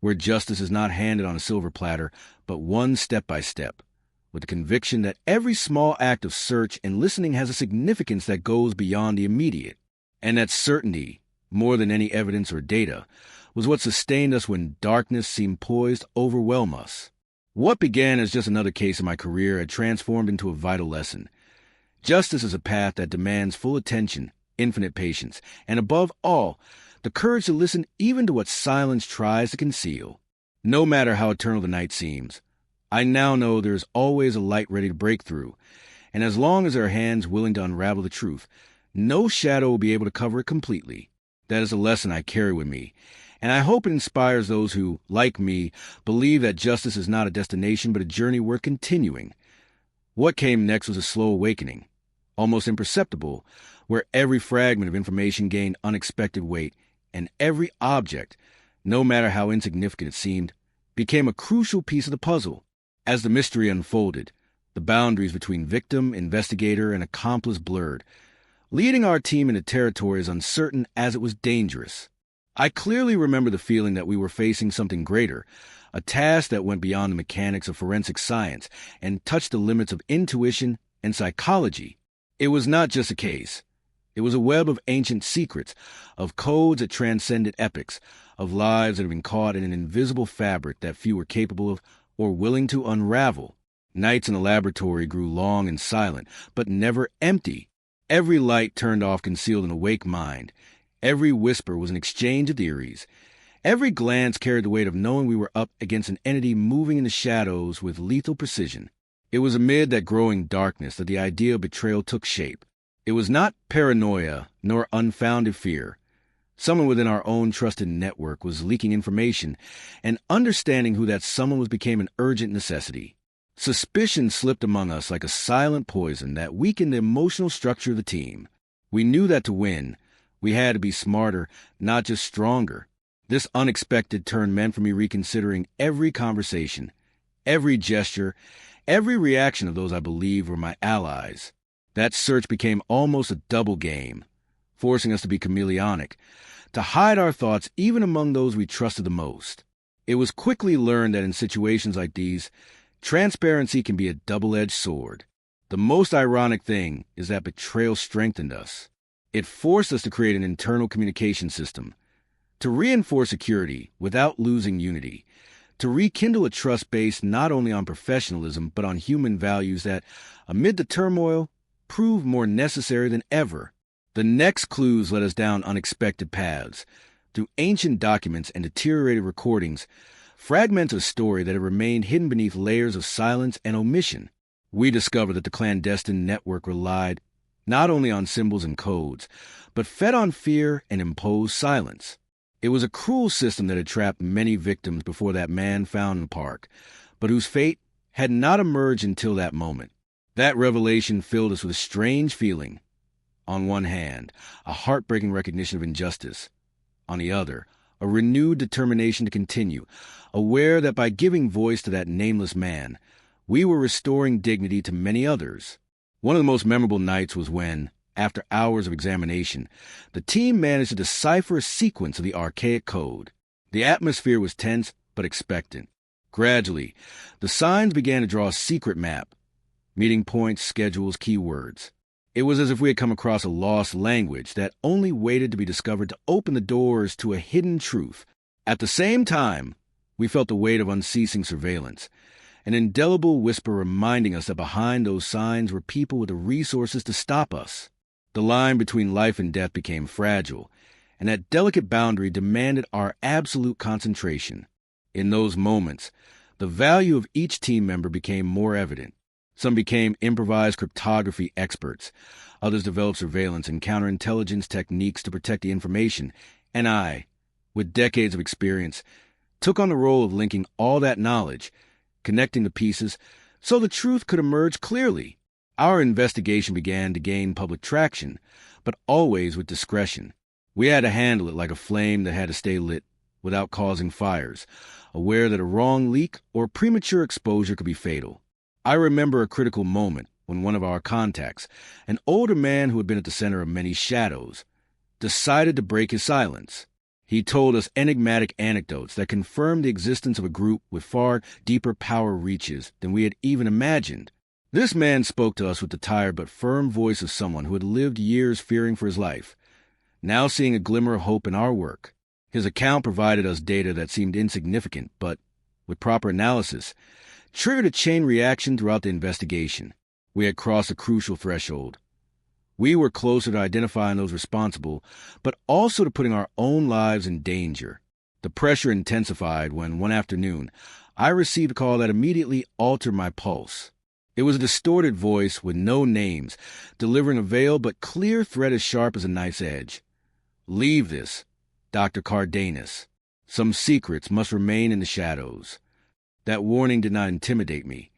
where justice is not handed on a silver platter, but won step by step, with the conviction that every small act of search and listening has a significance that goes beyond the immediate, and that certainty, more than any evidence or data, was what sustained us when darkness seemed poised to overwhelm us. What began as just another case in my career had transformed into a vital lesson. Justice is a path that demands full attention, infinite patience, and above all, the courage to listen even to what silence tries to conceal. No matter how eternal the night seems, I now know there is always a light ready to break through, and as long as there are hands willing to unravel the truth, no shadow will be able to cover it completely. That is a lesson I carry with me, and I hope it inspires those who, like me, believe that justice is not a destination but a journey worth continuing. What came next was a slow awakening, almost imperceptible, where every fragment of information gained unexpected weight, and every object, no matter how insignificant it seemed, became a crucial piece of the puzzle. As the mystery unfolded, the boundaries between victim, investigator, and accomplice blurred, leading our team into territory as uncertain as it was dangerous. I clearly remember the feeling that we were facing something greater, a task that went beyond the mechanics of forensic science and touched the limits of intuition and psychology. It was not just a case. It was a web of ancient secrets, of codes that transcended epochs, of lives that had been caught in an invisible fabric that few were capable of or willing to unravel. Nights in the laboratory grew long and silent, but never empty. Every light turned off concealed an awake mind. Every whisper was an exchange of theories. Every glance carried the weight of knowing we were up against an entity moving in the shadows with lethal precision. It was amid that growing darkness that the idea of betrayal took shape. It was not paranoia nor unfounded fear. Someone within our own trusted network was leaking information, and understanding who that someone was became an urgent necessity. Suspicion slipped among us like a silent poison that weakened the emotional structure of the team. We knew that to win, we had to be smarter, not just stronger. This unexpected turn meant for me reconsidering every conversation, every gesture, every reaction of those I believed were my allies. That search became almost a double game. forcing us to be chameleonic, to hide our thoughts even among those we trusted the most. It was quickly learned that in situations like these, transparency can be a double-edged sword. The most ironic thing is that betrayal strengthened us. It forced us to create an internal communication system, to reinforce security without losing unity, to rekindle a trust based not only on professionalism but on human values that, amid the turmoil, proved more necessary than ever. The next clues led us down unexpected paths. Through ancient documents and deteriorated recordings, fragments of story that had remained hidden beneath layers of silence and omission, we discovered that the clandestine network relied not only on symbols and codes, but fed on fear and imposed silence. It was a cruel system that had trapped many victims before that man found in the park, but whose fate had not emerged until that moment. That revelation filled us with a strange feeling. On one hand, a heartbreaking recognition of injustice. On the other, a renewed determination to continue, aware that by giving voice to that nameless man, we were restoring dignity to many others. One of the most memorable nights was when, after hours of examination, the team managed to decipher a sequence of the archaic code. The atmosphere was tense but expectant. Gradually, the signs began to draw a secret map, meeting points, schedules, keywords. It was as if we had come across a lost language that only waited to be discovered to open the doors to a hidden truth. At the same time, we felt the weight of unceasing surveillance, an indelible whisper reminding us that behind those signs were people with the resources to stop us. The line between life and death became fragile, and that delicate boundary demanded our absolute concentration. In those moments, the value of each team member became more evident. Some became improvised cryptography experts. Others developed surveillance and counterintelligence techniques to protect the information. And I, with decades of experience, took on the role of linking all that knowledge, connecting the pieces, so the truth could emerge clearly. Our investigation began to gain public traction, but always with discretion. We had to handle it like a flame that had to stay lit without causing fires, aware that a wrong leak or premature exposure could be fatal. I remember a critical moment when one of our contacts, an older man who had been at the center of many shadows, decided to break his silence. He told us enigmatic anecdotes that confirmed the existence of a group with far deeper power reaches than we had even imagined. This man spoke to us with the tired but firm voice of someone who had lived years fearing for his life, now seeing a glimmer of hope in our work. His account provided us data that seemed insignificant, but, with proper analysis, triggered a chain reaction throughout the investigation. We had crossed a crucial threshold. We were closer to identifying those responsible, but also to putting our own lives in danger. The pressure intensified when, one afternoon, I received a call that immediately altered my pulse. It was a distorted voice with no names, delivering a veiled but clear threat as sharp as a knife's edge. "Leave this, Dr. Cardenas. Some secrets must remain in the shadows." That warning did not intimidate me.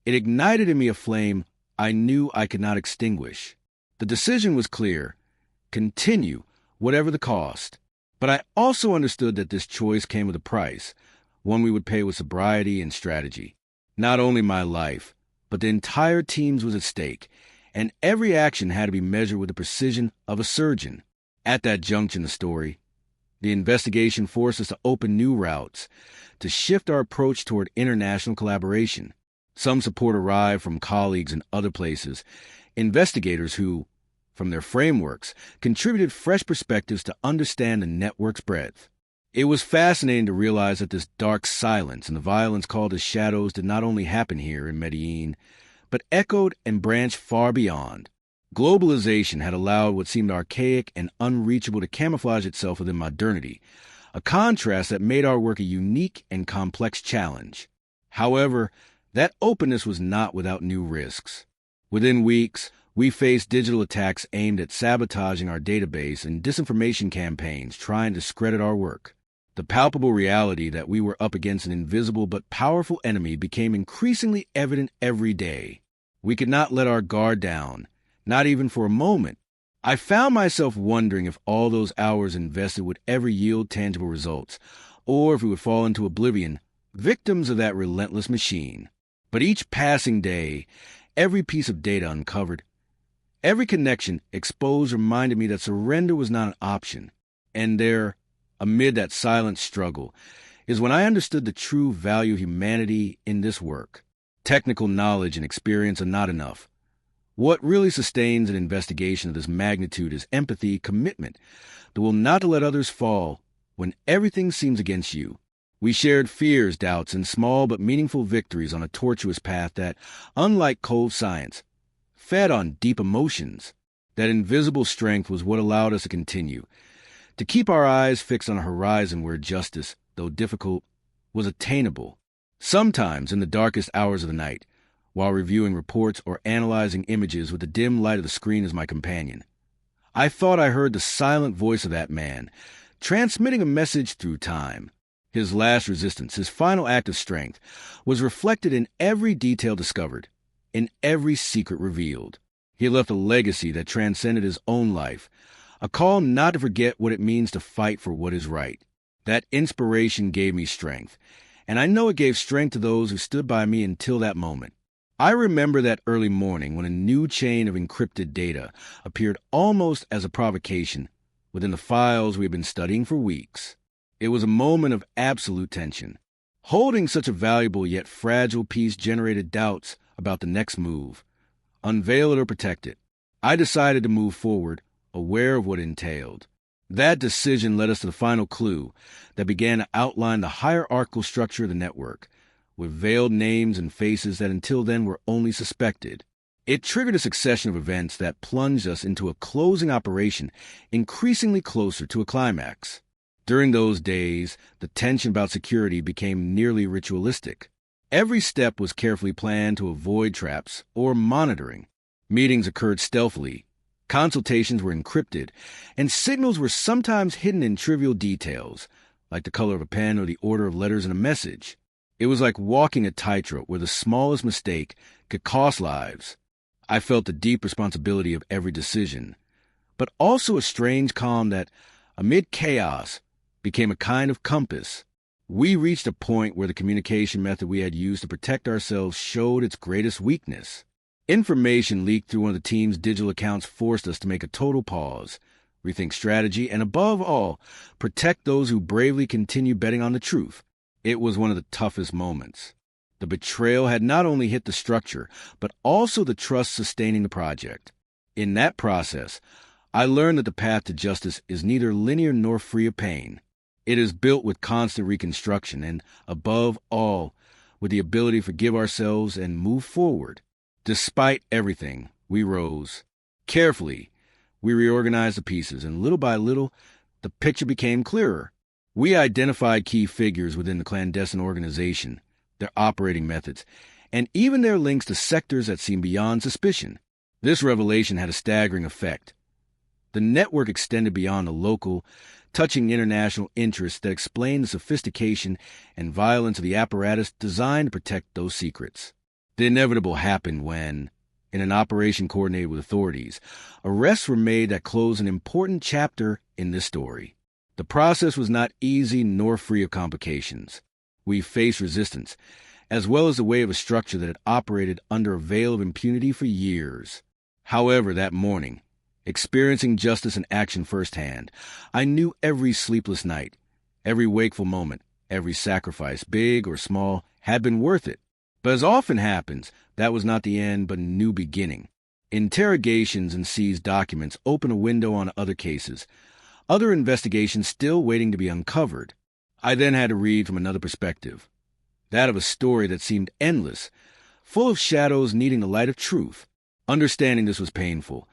It ignited in me a flame I knew I could not extinguish. The decision was clear: continue, whatever the cost. But I also understood that this choice came with a price, one we would pay with sobriety and strategy. Not only my life, but the entire team's was at stake, and every action had to be measured with the precision of a surgeon. At that juncture in the story, the investigation forced us to open new routes, to shift our approach toward international collaboration. Some support arrived from colleagues in other places, investigators who, from their frameworks, contributed fresh perspectives to understand the network's breadth. It was fascinating to realize that this dark silence and the violence called as shadows did not only happen here in Medellin, but echoed and branched far beyond. Globalization had allowed what seemed archaic and unreachable to camouflage itself within modernity, a contrast that made our work a unique and complex challenge. However, that openness was not without new risks. Within weeks, we faced digital attacks aimed at sabotaging our database and disinformation campaigns trying to discredit our work. The palpable reality that we were up against an invisible but powerful enemy became increasingly evident every day. We could not let our guard down, not even for a moment. I found myself wondering if all those hours invested would ever yield tangible results, or if we would fall into oblivion, victims of that relentless machine. But each passing day, every piece of data uncovered, Every connection exposed reminded me that surrender was not an option. And there, amid that silent struggle, is when I understood the true value of humanity in this work. Technical knowledge and experience are not enough. What really sustains an investigation of this magnitude is empathy, commitment, the will not to let others fall when everything seems against you. We shared fears, doubts, and small but meaningful victories on a tortuous path that, unlike cold science, fed on deep emotions. That invisible strength was what allowed us to continue, to keep our eyes fixed on a horizon where justice, though difficult, was attainable. Sometimes, in the darkest hours of the night, while reviewing reports or analyzing images with the dim light of the screen as my companion, I thought I heard the silent voice of that man, transmitting a message through time. His last resistance, his final act of strength, was reflected in every detail discovered, in every secret revealed. He left a legacy that transcended his own life, a call not to forget what it means to fight for what is right. That inspiration gave me strength, and I know it gave strength to those who stood by me until that moment. I remember that early morning when a new chain of encrypted data appeared almost as a provocation within the files we had been studying for weeks. It was a moment of absolute tension. Holding such a valuable yet fragile piece generated doubts about the next move. Unveil it or protect it. I decided to move forward, aware of what it entailed. That decision led us to the final clue that began to outline the hierarchical structure of the network, with veiled names and faces that until then were only suspected. It triggered a succession of events that plunged us into a closing operation increasingly closer to a climax. During those days, the tension about security became nearly ritualistic. Every step was carefully planned to avoid traps or monitoring. Meetings occurred stealthily, consultations were encrypted, and signals were sometimes hidden in trivial details, like the color of a pen or the order of letters in a message. It was like walking a tightrope where the smallest mistake could cost lives. I felt the deep responsibility of every decision, but also a strange calm that, amid chaos, became a kind of compass. We reached a point where the communication method we had used to protect ourselves showed its greatest weakness. Information leaked through one of the team's digital accounts forced us to make a total pause, rethink strategy, and above all, protect those who bravely continue betting on the truth. It was one of the toughest moments. The betrayal had not only hit the structure, but also the trust sustaining the project. In that process, I learned that the path to justice is neither linear nor free of pain. It is built with constant reconstruction and, above all, with the ability to forgive ourselves and move forward. Despite everything, we rose. Carefully, we reorganized the pieces, and little by little, the picture became clearer. We identified key figures within the clandestine organization, their operating methods, and even their links to sectors that seemed beyond suspicion. This revelation had a staggering effect. The network extended beyond the local, touching international interests that explained the sophistication and violence of the apparatus designed to protect those secrets. The inevitable happened when, in an operation coordinated with authorities, arrests were made that closed an important chapter in this story. The process was not easy nor free of complications. We faced resistance, as well as the weight of a structure that had operated under a veil of impunity for years. However, that morning, experiencing justice in action firsthand, I knew every sleepless night, every wakeful moment, every sacrifice, big or small, had been worth it. But as often happens, that was not the end, but a new beginning. Interrogations and seized documents open a window on other cases, other investigations still waiting to be uncovered. I then had to read from another perspective, that of a story that seemed endless, full of shadows needing the light of truth. Understanding this was painful,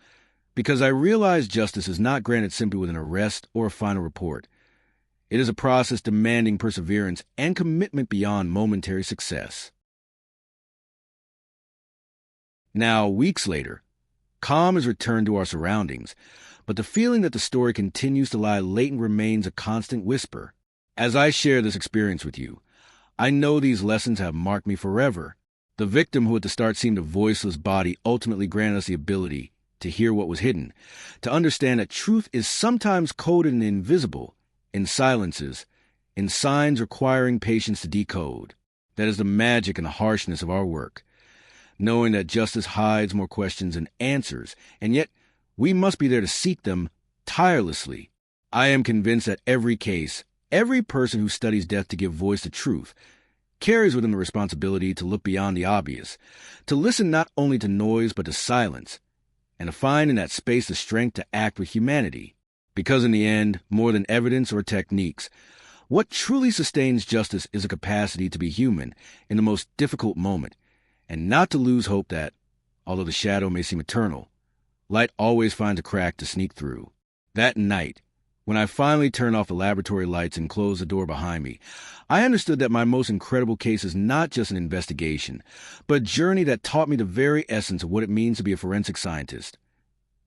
because I realized justice is not granted simply with an arrest or a final report. It is a process demanding perseverance and commitment beyond momentary success. Now, weeks later, calm has returned to our surroundings, but the feeling that the story continues to lie latent remains a constant whisper. As I share this experience with you, I know these lessons have marked me forever. The victim who at the start seemed a voiceless body ultimately granted us the ability to hear what was hidden, to understand that truth is sometimes coded in the invisible, in silences, in signs requiring patience to decode. That is the magic and the harshness of our work. knowing that justice hides more questions than answers, and yet we must be there to seek them tirelessly. I am convinced that every case, every person who studies death to give voice to truth, carries with him the responsibility to look beyond the obvious, to listen not only to noise but to silence, and to find in that space the strength to act with humanity. Because in the end, more than evidence or techniques, what truly sustains justice is a capacity to be human in the most difficult moment, and not to lose hope that, although the shadow may seem eternal, light always finds a crack to sneak through. That night, when I finally turned off the laboratory lights and closed the door behind me, I understood that my most incredible case is not just an investigation, but a journey that taught me the very essence of what it means to be a forensic scientist,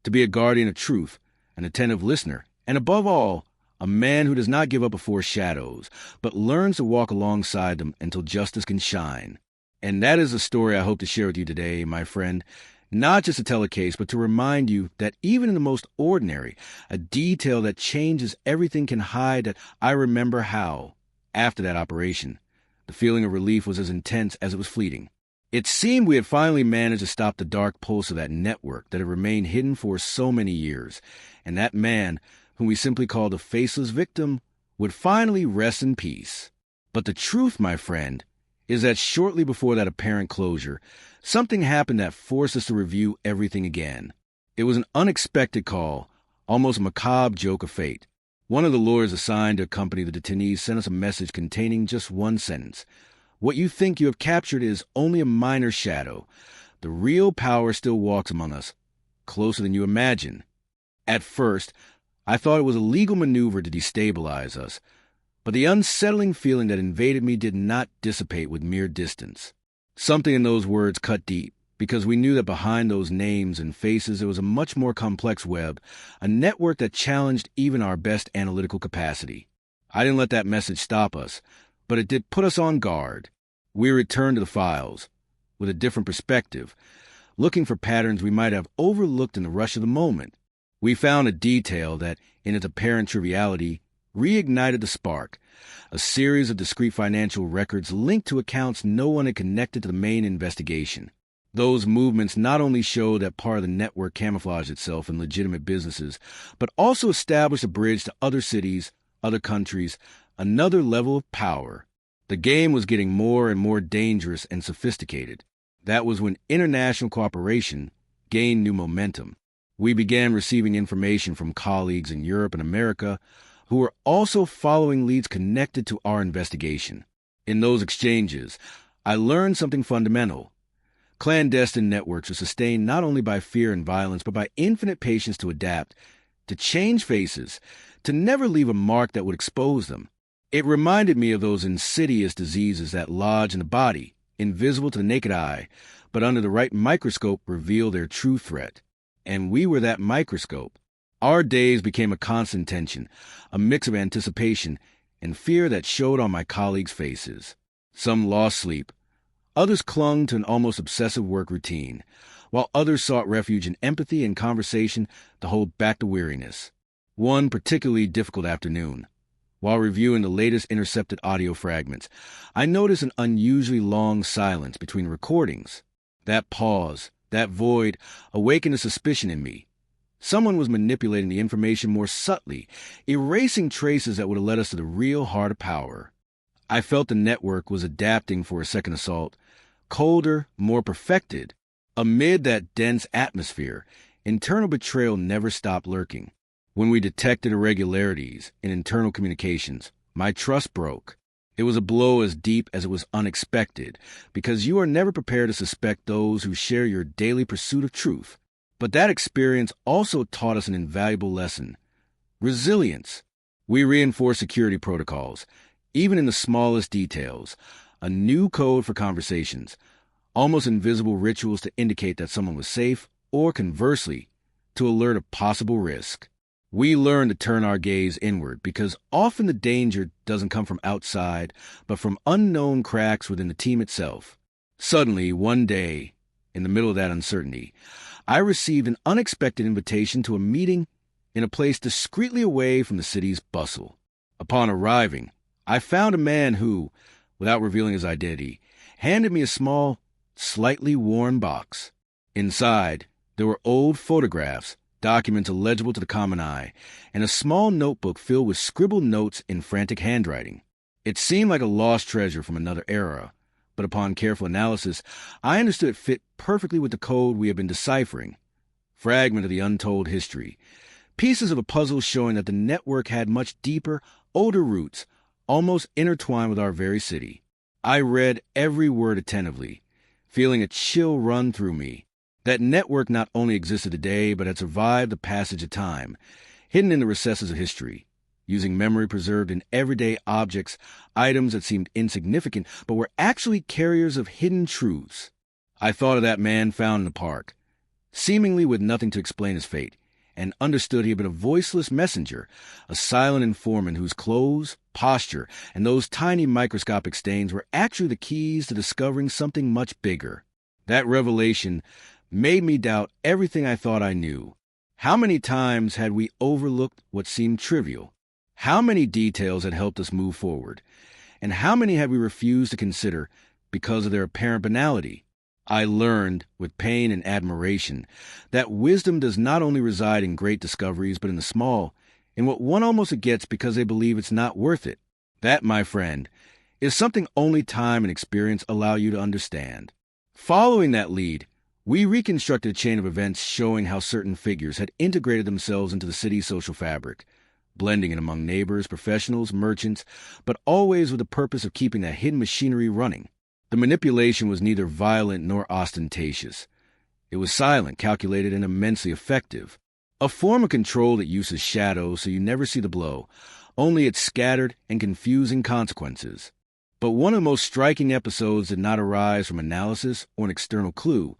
to be a guardian of truth, an attentive listener, and above all, a man who does not give up before shadows, but learns to walk alongside them until justice can shine. And that is the story I hope to share with you today, my friend. Not just to tell a case, but to remind you that even in the most ordinary, a detail that changes everything can hide that I remember how, after that operation, the feeling of relief was as intense as it was fleeting. It seemed we had finally managed to stop the dark pulse of that network that had remained hidden for so many years, and that man, whom we simply called the faceless victim, would finally rest in peace. But the truth, my friend, is that shortly before that apparent closure, something happened that forced us to review everything again. It was an unexpected call, almost a macabre joke of fate. One of the lawyers assigned to accompany the detainees sent us a message containing just one sentence. What you think you have captured is only a minor shadow. The real power still walks among us, closer than you imagine. At first, I thought it was a legal maneuver to destabilize us, but the unsettling feeling that invaded me did not dissipate with mere distance. Something in those words cut deep, because we knew that behind those names and faces there was a much more complex web, a network that challenged even our best analytical capacity. I didn't let that message stop us, but it did put us on guard. We returned to the files, with a different perspective, looking for patterns we might have overlooked in the rush of the moment. We found a detail that, in its apparent triviality, reignited the spark, a series of discrete financial records linked to accounts no one had connected to the main investigation. Those movements not only showed that part of the network camouflaged itself in legitimate businesses, but also established a bridge to other cities, other countries, another level of power. The game was getting more and more dangerous and sophisticated. That was when international cooperation gained new momentum. We began receiving information from colleagues in Europe and America who were also following leads connected to our investigation. In those exchanges, I learned something fundamental. Clandestine networks are sustained not only by fear and violence, but by infinite patience to adapt, to change faces, to never leave a mark that would expose them. It reminded me of those insidious diseases that lodge in the body, invisible to the naked eye, but under the right microscope reveal their true threat. And we were that microscope. Our days became a constant tension, a mix of anticipation and fear that showed on my colleagues' faces. Some lost sleep. Others clung to an almost obsessive work routine, while others sought refuge in empathy and conversation to hold back the weariness. One particularly difficult afternoon, while reviewing the latest intercepted audio fragments, I noticed an unusually long silence between recordings. That pause, that void, awakened a suspicion in me. Someone was manipulating the information more subtly, erasing traces that would have led us to the real heart of power. I felt the network was adapting for a second assault, colder, more perfected. Amid that dense atmosphere, internal betrayal never stopped lurking. When we detected irregularities in internal communications, my trust broke. It was a blow as deep as it was unexpected, because you are never prepared to suspect those who share your daily pursuit of truth. But that experience also taught us an invaluable lesson. Resilience. We reinforced security protocols, even in the smallest details, a new code for conversations, almost invisible rituals to indicate that someone was safe, or conversely, to alert of possible risk. We learned to turn our gaze inward because often the danger doesn't come from outside, but from unknown cracks within the team itself. Suddenly, one day, in the middle of that uncertainty, I received an unexpected invitation to a meeting in a place discreetly away from the city's bustle. Upon arriving, I found a man who, without revealing his identity, handed me a small slightly worn box. Inside, there were old photographs, documents illegible to the common eye, and a small notebook filled with scribbled notes in frantic handwriting. It seemed like a lost treasure from another era, but upon careful analysis, I understood it fit perfectly with the code we had been deciphering. Fragment of the untold history. Pieces of a puzzle showing that the network had much deeper, older roots, almost intertwined with our very city. I read every word attentively, feeling a chill run through me. That network not only existed today, but had survived the passage of time, hidden in the recesses of history, using memory preserved in everyday objects, items that seemed insignificant, but were actually carriers of hidden truths. I thought of that man found in the park, seemingly with nothing to explain his fate, and understood he had been a voiceless messenger, a silent informant whose clothes, posture, and those tiny microscopic stains were actually the keys to discovering something much bigger. That revelation made me doubt everything I thought I knew. How many times had we overlooked what seemed trivial? How many details had helped us move forward? And how many had we refused to consider because of their apparent banality? I learned, with pain and admiration, that wisdom does not only reside in great discoveries, but in the small, in what one almost gets because they believe it's not worth it. That, my friend, is something only time and experience allow you to understand. Following that lead, we reconstructed a chain of events showing how certain figures had integrated themselves into the city's social fabric, blending in among neighbors, professionals, merchants, but always with the purpose of keeping that hidden machinery running. The manipulation was neither violent nor ostentatious. It was silent, calculated, and immensely effective. A form of control that uses shadows so you never see the blow, only its scattered and confusing consequences. But one of the most striking episodes did not arise from analysis or an external clue,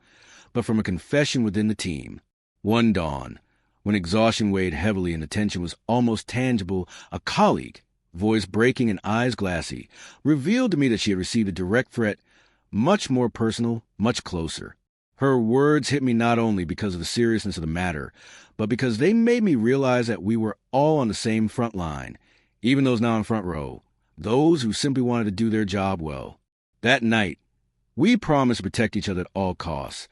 but from a confession within the team. One dawn, when exhaustion weighed heavily and the tension was almost tangible, a colleague, voice breaking and eyes glassy, revealed to me that she had received a direct threat, much more personal, much closer. Her words hit me not only because of the seriousness of the matter, but because they made me realize that we were all on the same front line, even those now in front row, those who simply wanted to do their job well. That night, we promised to protect each other at all costs,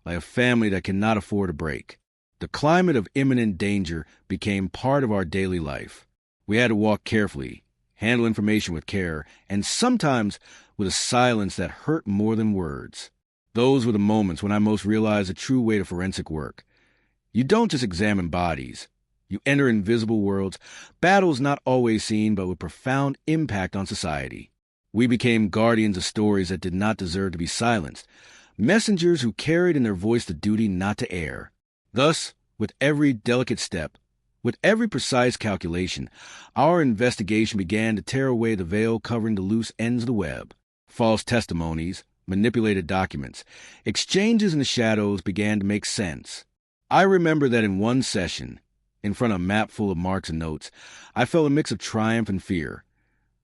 like a family that cannot afford a break. The climate of imminent danger became part of our daily life. We had to walk carefully, handle information with care, and sometimes with a silence that hurt more than words. Those were the moments when I most realized the true weight of forensic work. You don't just examine bodies. You enter invisible worlds, battles not always seen but with profound impact on society. We became guardians of stories that did not deserve to be silenced, messengers who carried in their voice the duty not to err. Thus, with every delicate step, with every precise calculation, our investigation began to tear away the veil covering the loose ends of the web. False testimonies, manipulated documents, exchanges in the shadows began to make sense. I remember that in one session, in front of a map full of marks and notes, I felt a mix of triumph and fear.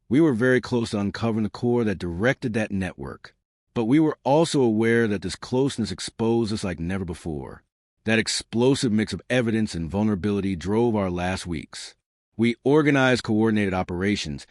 We were very close to uncovering the core that directed that network. But we were also aware that this closeness exposed us like never before. That explosive mix of evidence and vulnerability drove our last weeks. We organized coordinated operations,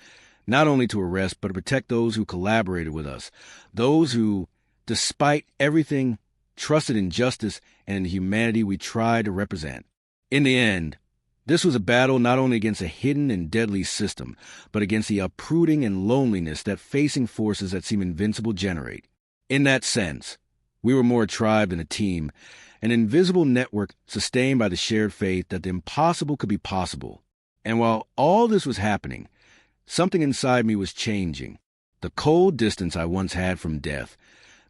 not only to arrest but to protect those who collaborated with us, those who, despite everything, trusted in justice and in the humanity we tried to represent. In the end, this was a battle not only against a hidden and deadly system, but against the uprooting and loneliness that facing forces that seem invincible generate. In that sense, we were more a tribe than a team, an invisible network sustained by the shared faith that the impossible could be possible. And while all this was happening, something inside me was changing. The cold distance I once had from death,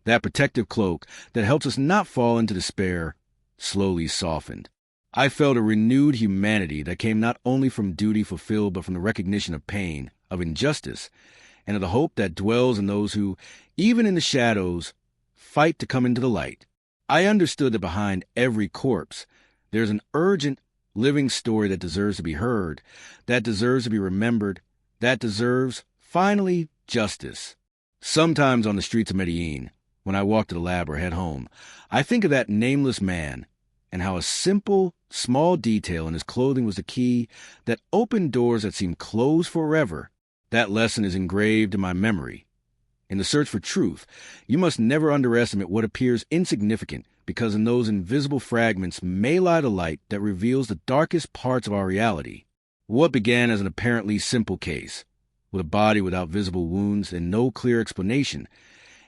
that protective cloak that helped us not fall into despair, slowly softened. I felt a renewed humanity that came not only from duty fulfilled but from the recognition of pain, of injustice, and of the hope that dwells in those who, even in the shadows, fight to come into the light. I understood that behind every corpse, there's an urgent, living story that deserves to be heard, that deserves to be remembered, that deserves, finally, justice. Sometimes on the streets of Medellin, when I walk to the lab or head home, I think of that nameless man and how a simple, small detail in his clothing was the key that opened doors that seemed closed forever. That lesson is engraved in my memory. In the search for truth, you must never underestimate what appears insignificant, because in those invisible fragments may lie the light that reveals the darkest parts of our reality. What began as an apparently simple case, with a body without visible wounds and no clear explanation,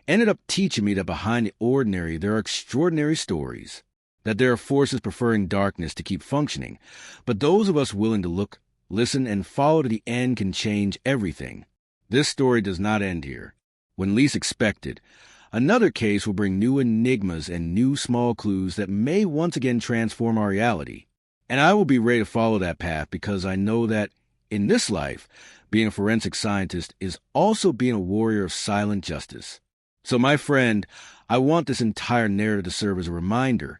ended up teaching me that behind the ordinary there are extraordinary stories, that there are forces preferring darkness to keep functioning, but those of us willing to look, listen, and follow to the end can change everything. This story does not end here. When least expected, another case will bring new enigmas and new small clues that may once again transform our reality. And I will be ready to follow that path, because I know that, in this life, being a forensic scientist is also being a warrior of silent justice. So, my friend, I want this entire narrative to serve as a reminder.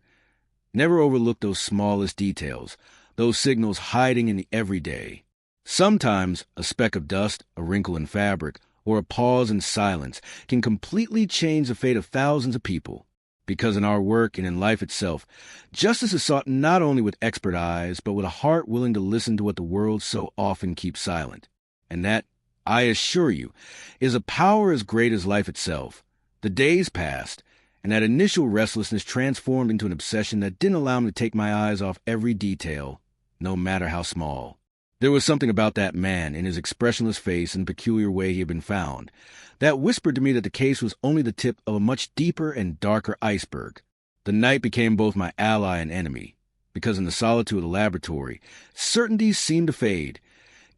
Never overlook those smallest details, those signals hiding in the everyday. Sometimes a speck of dust, a wrinkle in fabric, or a pause in silence can completely change the fate of thousands of people. Because in our work and in life itself, justice is sought not only with expert eyes, but with a heart willing to listen to what the world so often keeps silent. And that, I assure you, is a power as great as life itself. The days passed, and that initial restlessness transformed into an obsession that didn't allow me to take my eyes off every detail, no matter how small. There was something about that man, in his expressionless face and the peculiar way he had been found, that whispered to me that the case was only the tip of a much deeper and darker iceberg. The night became both my ally and enemy, because in the solitude of the laboratory, certainties seemed to fade,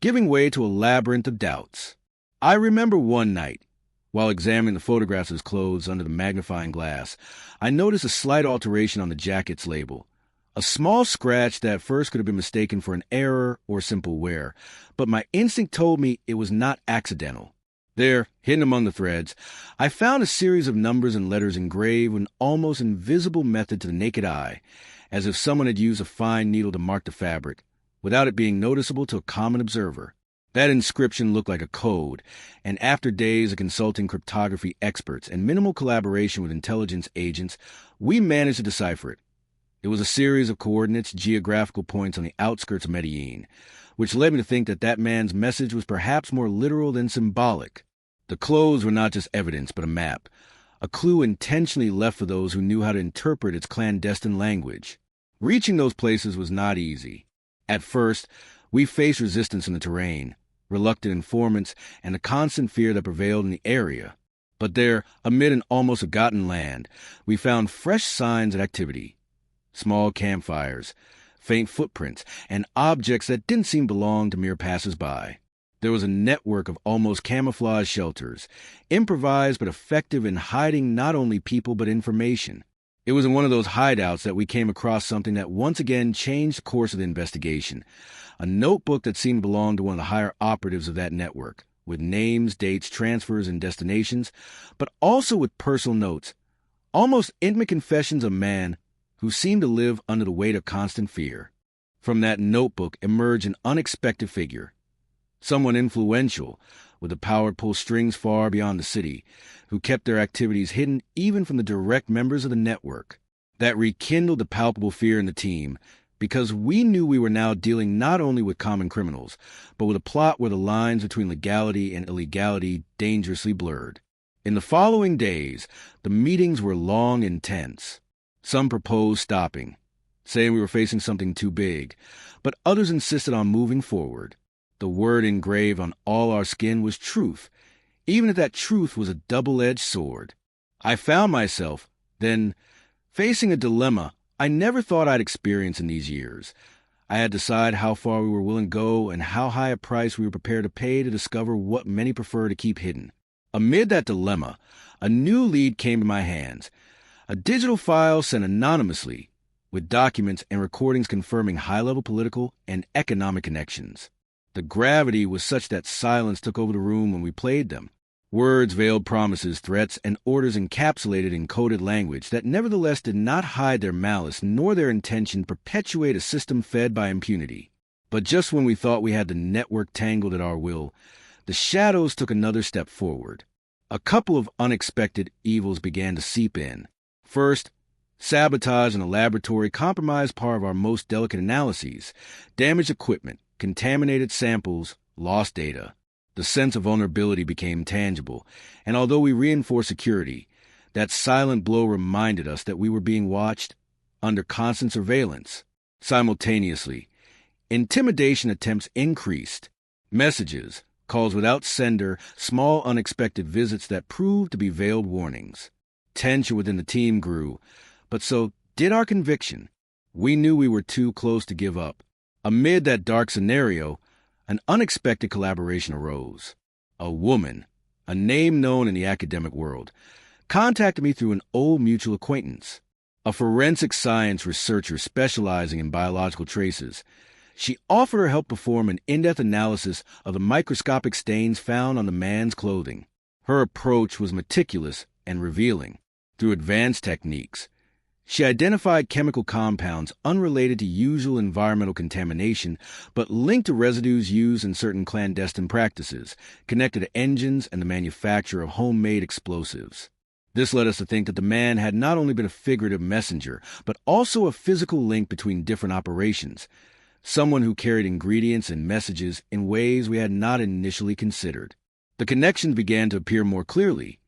giving way to a labyrinth of doubts. I remember one night, while examining the photographs of his clothes under the magnifying glass, I noticed a slight alteration on the jacket's label. A small scratch that at first could have been mistaken for an error or simple wear, but my instinct told me it was not accidental. There, hidden among the threads, I found a series of numbers and letters engraved with an almost invisible method to the naked eye, as if someone had used a fine needle to mark the fabric, without it being noticeable to a common observer. That inscription looked like a code, and after days of consulting cryptography experts and minimal collaboration with intelligence agents, we managed to decipher it. It was a series of coordinates, geographical points on the outskirts of Medellin, which led me to think that that man's message was perhaps more literal than symbolic. The clothes were not just evidence, but a map, a clue intentionally left for those who knew how to interpret its clandestine language. Reaching those places was not easy. At first, we faced resistance in the terrain, reluctant informants, and the constant fear that prevailed in the area. But there, amid an almost forgotten land, we found fresh signs of activity. Small campfires, faint footprints, and objects that didn't seem to belong to mere passers-by. There was a network of almost camouflaged shelters, improvised but effective in hiding not only people but information. It was in one of those hideouts that we came across something that once again changed the course of the investigation. A notebook that seemed to belong to one of the higher operatives of that network, with names, dates, transfers, and destinations, but also with personal notes, almost intimate confessions of man who seemed to live under the weight of constant fear. From that notebook emerged an unexpected figure, someone influential, with the power to pull strings far beyond the city, who kept their activities hidden even from the direct members of the network. That rekindled the palpable fear in the team, because we knew we were now dealing not only with common criminals, but with a plot where the lines between legality and illegality dangerously blurred. In the following days, the meetings were long and tense. Some proposed stopping, saying we were facing something too big, but others insisted on moving forward. The word engraved on all our skin was truth, even if that truth was a double-edged sword. I found myself, then, facing a dilemma I never thought I'd experience in these years. I had to decide how far we were willing to go and how high a price we were prepared to pay to discover what many prefer to keep hidden. Amid that dilemma, a new lead came to my hands. A digital file sent anonymously, with documents and recordings confirming high-level political and economic connections. The gravity was such that silence took over the room when we played them. Words veiled promises, threats, and orders encapsulated in coded language that nevertheless did not hide their malice nor their intention to perpetuate a system fed by impunity. But just when we thought we had the network tangled at our will, the shadows took another step forward. A couple of unexpected evils began to seep in. First, sabotage in a laboratory compromised part of our most delicate analyses, damaged equipment, contaminated samples, lost data. The sense of vulnerability became tangible, and although we reinforced security, that silent blow reminded us that we were being watched under constant surveillance. Simultaneously, intimidation attempts increased. Messages, calls without sender, small unexpected visits that proved to be veiled warnings. Tension within the team grew, but so did our conviction. We knew we were too close to give up. Amid that dark scenario, an unexpected collaboration arose. A woman, a name known in the academic world, contacted me through an old mutual acquaintance, a forensic science researcher specializing in biological traces. She offered her help perform an in-depth analysis of the microscopic stains found on the man's clothing. Her approach was meticulous and revealing. Through advanced techniques, she identified chemical compounds unrelated to usual environmental contamination, but linked to residues used in certain clandestine practices, connected to engines and the manufacture of homemade explosives. This led us to think that the man had not only been a figurative messenger, but also a physical link between different operations, someone who carried ingredients and messages in ways we had not initially considered. The connections began to appear more clearly.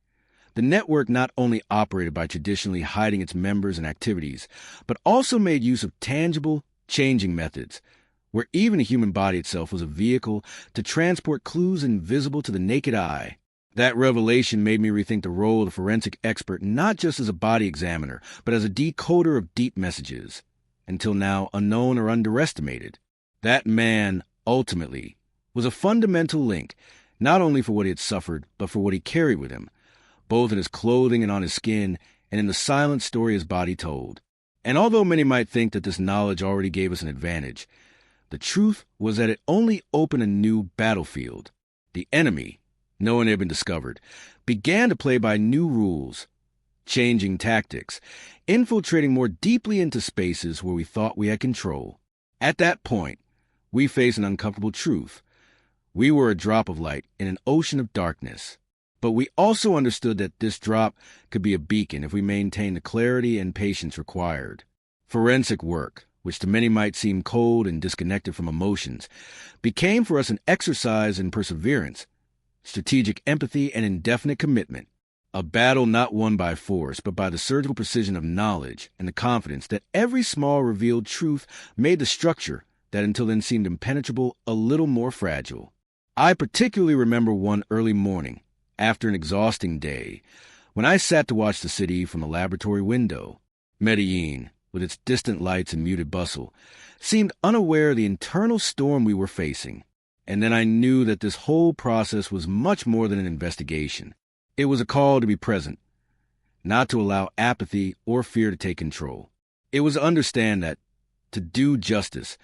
The network not only operated by traditionally hiding its members and activities, but also made use of tangible, changing methods, where even the human body itself was a vehicle to transport clues invisible to the naked eye. That revelation made me rethink the role of the forensic expert not just as a body examiner, but as a decoder of deep messages, until now unknown or underestimated. That man, ultimately, was a fundamental link, not only for what he had suffered, but for what he carried with him, both in his clothing and on his skin, and in the silent story his body told. And although many might think that this knowledge already gave us an advantage, the truth was that it only opened a new battlefield. The enemy, knowing it had been discovered, began to play by new rules, changing tactics, infiltrating more deeply into spaces where we thought we had control. At that point, we faced an uncomfortable truth. We were a drop of light in an ocean of darkness. But we also understood that this drop could be a beacon if we maintained the clarity and patience required. Forensic work, which to many might seem cold and disconnected from emotions, became for us an exercise in perseverance, strategic empathy, and indefinite commitment. A battle not won by force, but by the surgical precision of knowledge and the confidence that every small revealed truth made the structure that until then seemed impenetrable a little more fragile. I particularly remember one early morning, after an exhausting day, when I sat to watch the city from the laboratory window. Medellin, with its distant lights and muted bustle, seemed unaware of the internal storm we were facing. And then I knew that this whole process was much more than an investigation. It was a call to be present, not to allow apathy or fear to take control. It was to understand that, to do justice,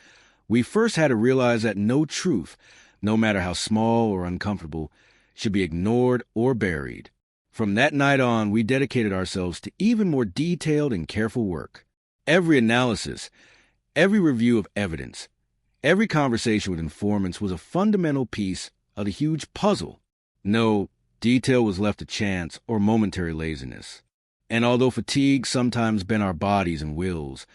we first had to realize that no truth, no matter how small or uncomfortable, should be ignored or buried. From that night on, we dedicated ourselves to even more detailed and careful work. Every analysis, every review of evidence, every conversation with informants was a fundamental piece of the huge puzzle. No detail was left to chance or momentary laziness. And although fatigue sometimes bent our bodies and wills,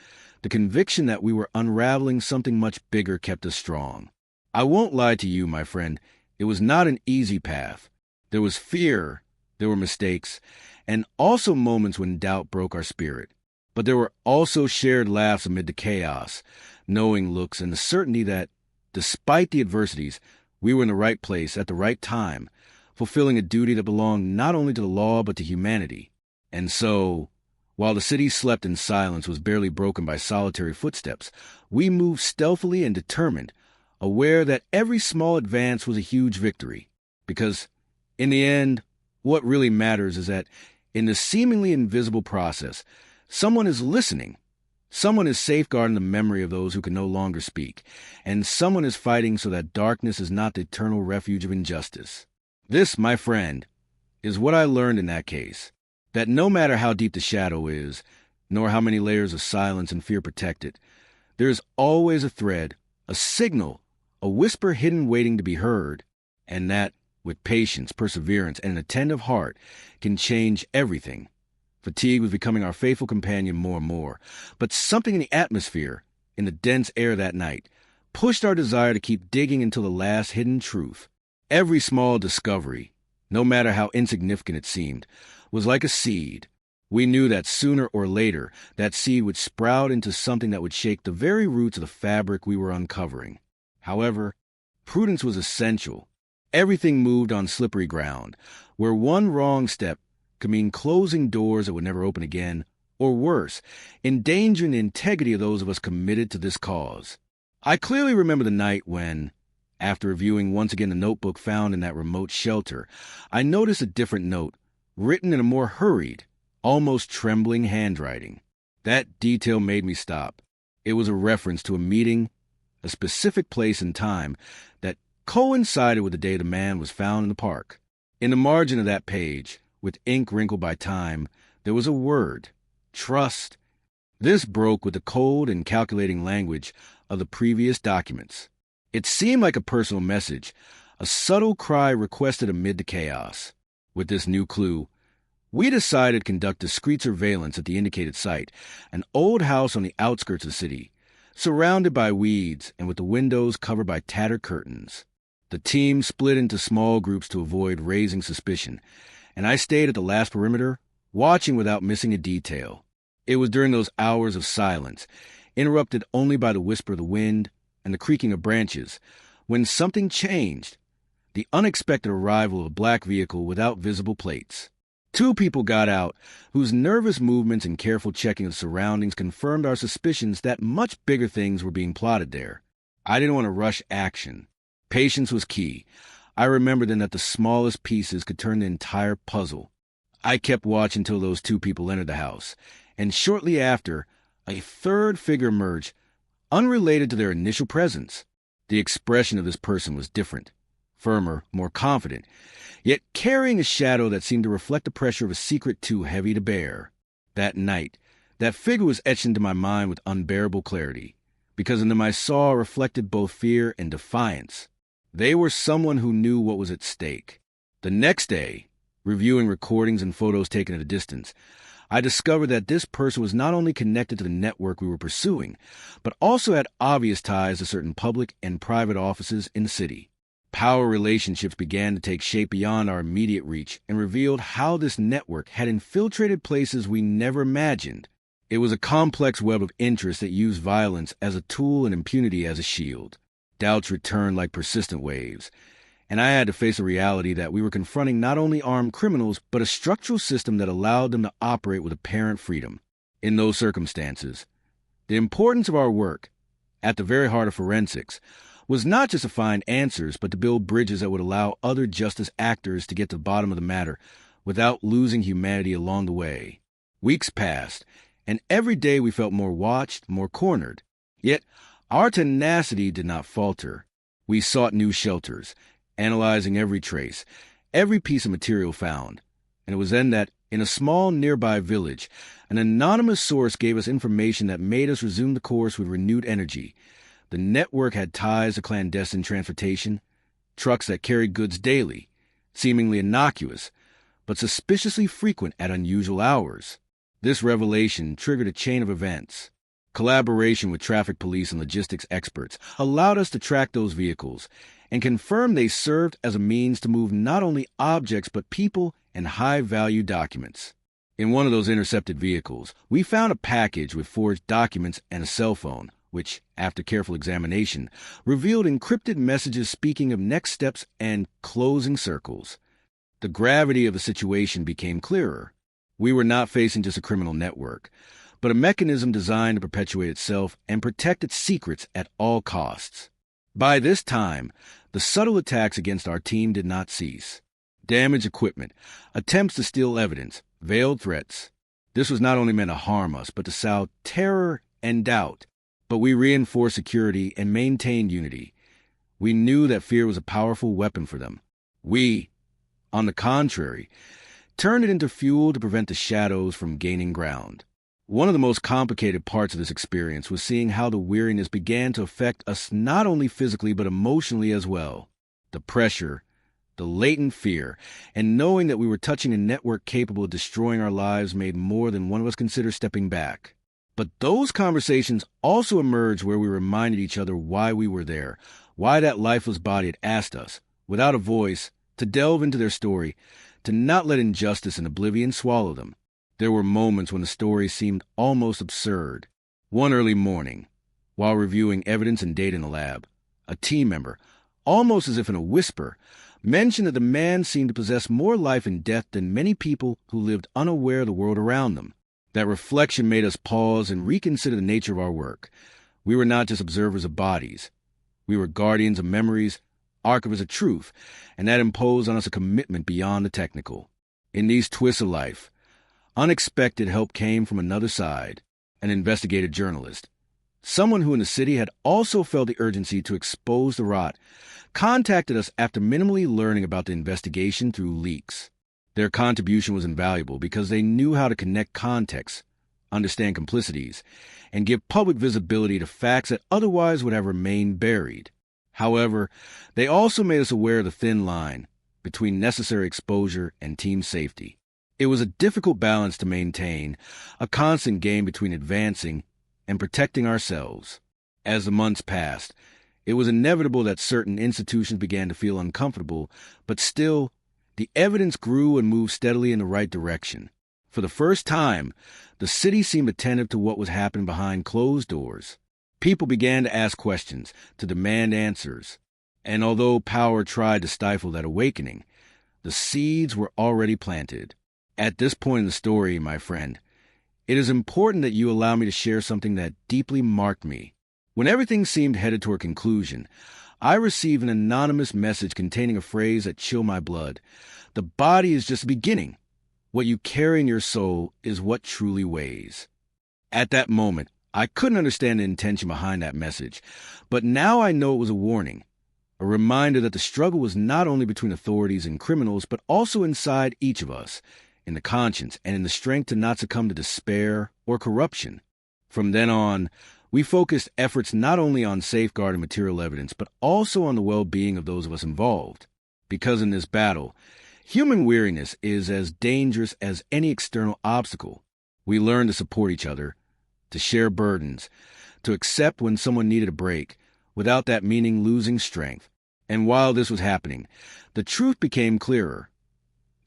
the conviction that we were unraveling something much bigger kept us strong. I won't lie to you, my friend. It was not an easy path. There was fear, there were mistakes, and also moments when doubt broke our spirit. But there were also shared laughs amid the chaos, knowing looks, and the certainty that, despite the adversities, we were in the right place at the right time, fulfilling a duty that belonged not only to the law but to humanity. And so, while the city slept in silence was barely broken by solitary footsteps, we moved stealthily and determined, aware that every small advance was a huge victory. Because, in the end, what really matters is that, in this seemingly invisible process, someone is listening, someone is safeguarding the memory of those who can no longer speak, and someone is fighting so that darkness is not the eternal refuge of injustice. This, my friend, is what I learned in that case, that no matter how deep the shadow is, nor how many layers of silence and fear protect it, there is always a thread, a signal, a whisper hidden waiting to be heard, and that, with patience, perseverance, and an attentive heart, can change everything. Fatigue was becoming our faithful companion more and more, but something in the atmosphere, in the dense air that night, pushed our desire to keep digging until the last hidden truth. Every small discovery, no matter how insignificant it seemed, was like a seed. We knew that sooner or later, that seed would sprout into something that would shake the very roots of the fabric we were uncovering. However, prudence was essential. Everything moved on slippery ground, where one wrong step could mean closing doors that would never open again, or worse, endangering the integrity of those of us committed to this cause. I clearly remember the night when, after reviewing once again the notebook found in that remote shelter, I noticed a different note, written in a more hurried, almost trembling handwriting. That detail made me stop. It was a reference to a meeting, a specific place and time, that coincided with the day the man was found in the park. In the margin of that page, with ink wrinkled by time, there was a word, trust. This broke with the cold and calculating language of the previous documents. It seemed like a personal message, a subtle cry requested amid the chaos. With this new clue, we decided to conduct discreet surveillance at the indicated site, an old house on the outskirts of the city, surrounded by weeds and with the windows covered by tattered curtains. The team split into small groups to avoid raising suspicion, and I stayed at the last perimeter, watching without missing a detail. It was during those hours of silence, interrupted only by the whisper of the wind and the creaking of branches, when something changed. The unexpected arrival of a black vehicle without visible plates. 2 people got out, whose nervous movements and careful checking of the surroundings confirmed our suspicions that much bigger things were being plotted there. I didn't want to rush action. Patience was key. I remembered then that the smallest pieces could turn the entire puzzle. I kept watch until those 2 people entered the house, and shortly after, a third figure emerged, unrelated to their initial presence. The expression of this person was different, firmer, more confident, yet carrying a shadow that seemed to reflect the pressure of a secret too heavy to bear. That night, that figure was etched into my mind with unbearable clarity, because in them I saw reflected both fear and defiance. They were someone who knew what was at stake. The next day, reviewing recordings and photos taken at a distance, I discovered that this person was not only connected to the network we were pursuing, but also had obvious ties to certain public and private offices in the city. Power relationships began to take shape beyond our immediate reach and revealed how this network had infiltrated places we never imagined. It was a complex web of interests that used violence as a tool and impunity as a shield. Doubts returned like persistent waves, and I had to face a reality that we were confronting not only armed criminals, but a structural system that allowed them to operate with apparent freedom. In those circumstances, the importance of our work, at the very heart of forensics, was not just to find answers, but to build bridges that would allow other justice actors to get to the bottom of the matter without losing humanity along the way. Weeks passed, and every day we felt more watched, more cornered. Yet, our tenacity did not falter. We sought new shelters, analyzing every trace, every piece of material found. And it was then that, in a small nearby village, an anonymous source gave us information that made us resume the course with renewed energy. The network had ties to clandestine transportation, trucks that carried goods daily, seemingly innocuous, but suspiciously frequent at unusual hours. This revelation triggered a chain of events. Collaboration with traffic police and logistics experts allowed us to track those vehicles and confirm they served as a means to move not only objects but people and high-value documents. In one of those intercepted vehicles, we found a package with forged documents and a cell phone, which, after careful examination, revealed encrypted messages speaking of next steps and closing circles. The gravity of the situation became clearer. We were not facing just a criminal network, but a mechanism designed to perpetuate itself and protect its secrets at all costs. By this time, the subtle attacks against our team did not cease. Damaged equipment, attempts to steal evidence, veiled threats. This was not only meant to harm us, but to sow terror and doubt. But we reinforced security and maintained unity. We knew that fear was a powerful weapon for them. We, on the contrary, turned it into fuel to prevent the shadows from gaining ground. One of the most complicated parts of this experience was seeing how the weariness began to affect us not only physically but emotionally as well. The pressure, the latent fear, and knowing that we were touching a network capable of destroying our lives made more than one of us consider stepping back. But those conversations also emerged where we reminded each other why we were there, why that lifeless body had asked us, without a voice, to delve into their story, to not let injustice and oblivion swallow them. There were moments when the story seemed almost absurd. One early morning, while reviewing evidence and data in the lab, a team member, almost as if in a whisper, mentioned that the man seemed to possess more life and death than many people who lived unaware of the world around them. That reflection made us pause and reconsider the nature of our work. We were not just observers of bodies. We were guardians of memories, archivists of truth, and that imposed on us a commitment beyond the technical. In these twists of life, unexpected help came from another side, an investigative journalist. Someone who in the city had also felt the urgency to expose the rot, contacted us after minimally learning about the investigation through leaks. Their contribution was invaluable because they knew how to connect context, understand complicities, and give public visibility to facts that otherwise would have remained buried. However, they also made us aware of the thin line between necessary exposure and team safety. It was a difficult balance to maintain, a constant game between advancing and protecting ourselves. As the months passed, it was inevitable that certain institutions began to feel uncomfortable, but still, the evidence grew and moved steadily in the right direction. For the first time, the city seemed attentive to what was happening behind closed doors. People began to ask questions, to demand answers. And although power tried to stifle that awakening, the seeds were already planted. At this point in the story, my friend, it is important that you allow me to share something that deeply marked me. When everything seemed headed toward conclusion, I received an anonymous message containing a phrase that chilled my blood. The body is just the beginning. What you carry in your soul is what truly weighs. At that moment, I couldn't understand the intention behind that message, but now I know it was a warning, a reminder that the struggle was not only between authorities and criminals, but also inside each of us, in the conscience and in the strength to not succumb to despair or corruption. From then on, we focused efforts not only on safeguarding material evidence, but also on the well-being of those of us involved. Because in this battle, human weariness is as dangerous as any external obstacle. We learned to support each other, to share burdens, to accept when someone needed a break, without that meaning losing strength. And while this was happening, the truth became clearer.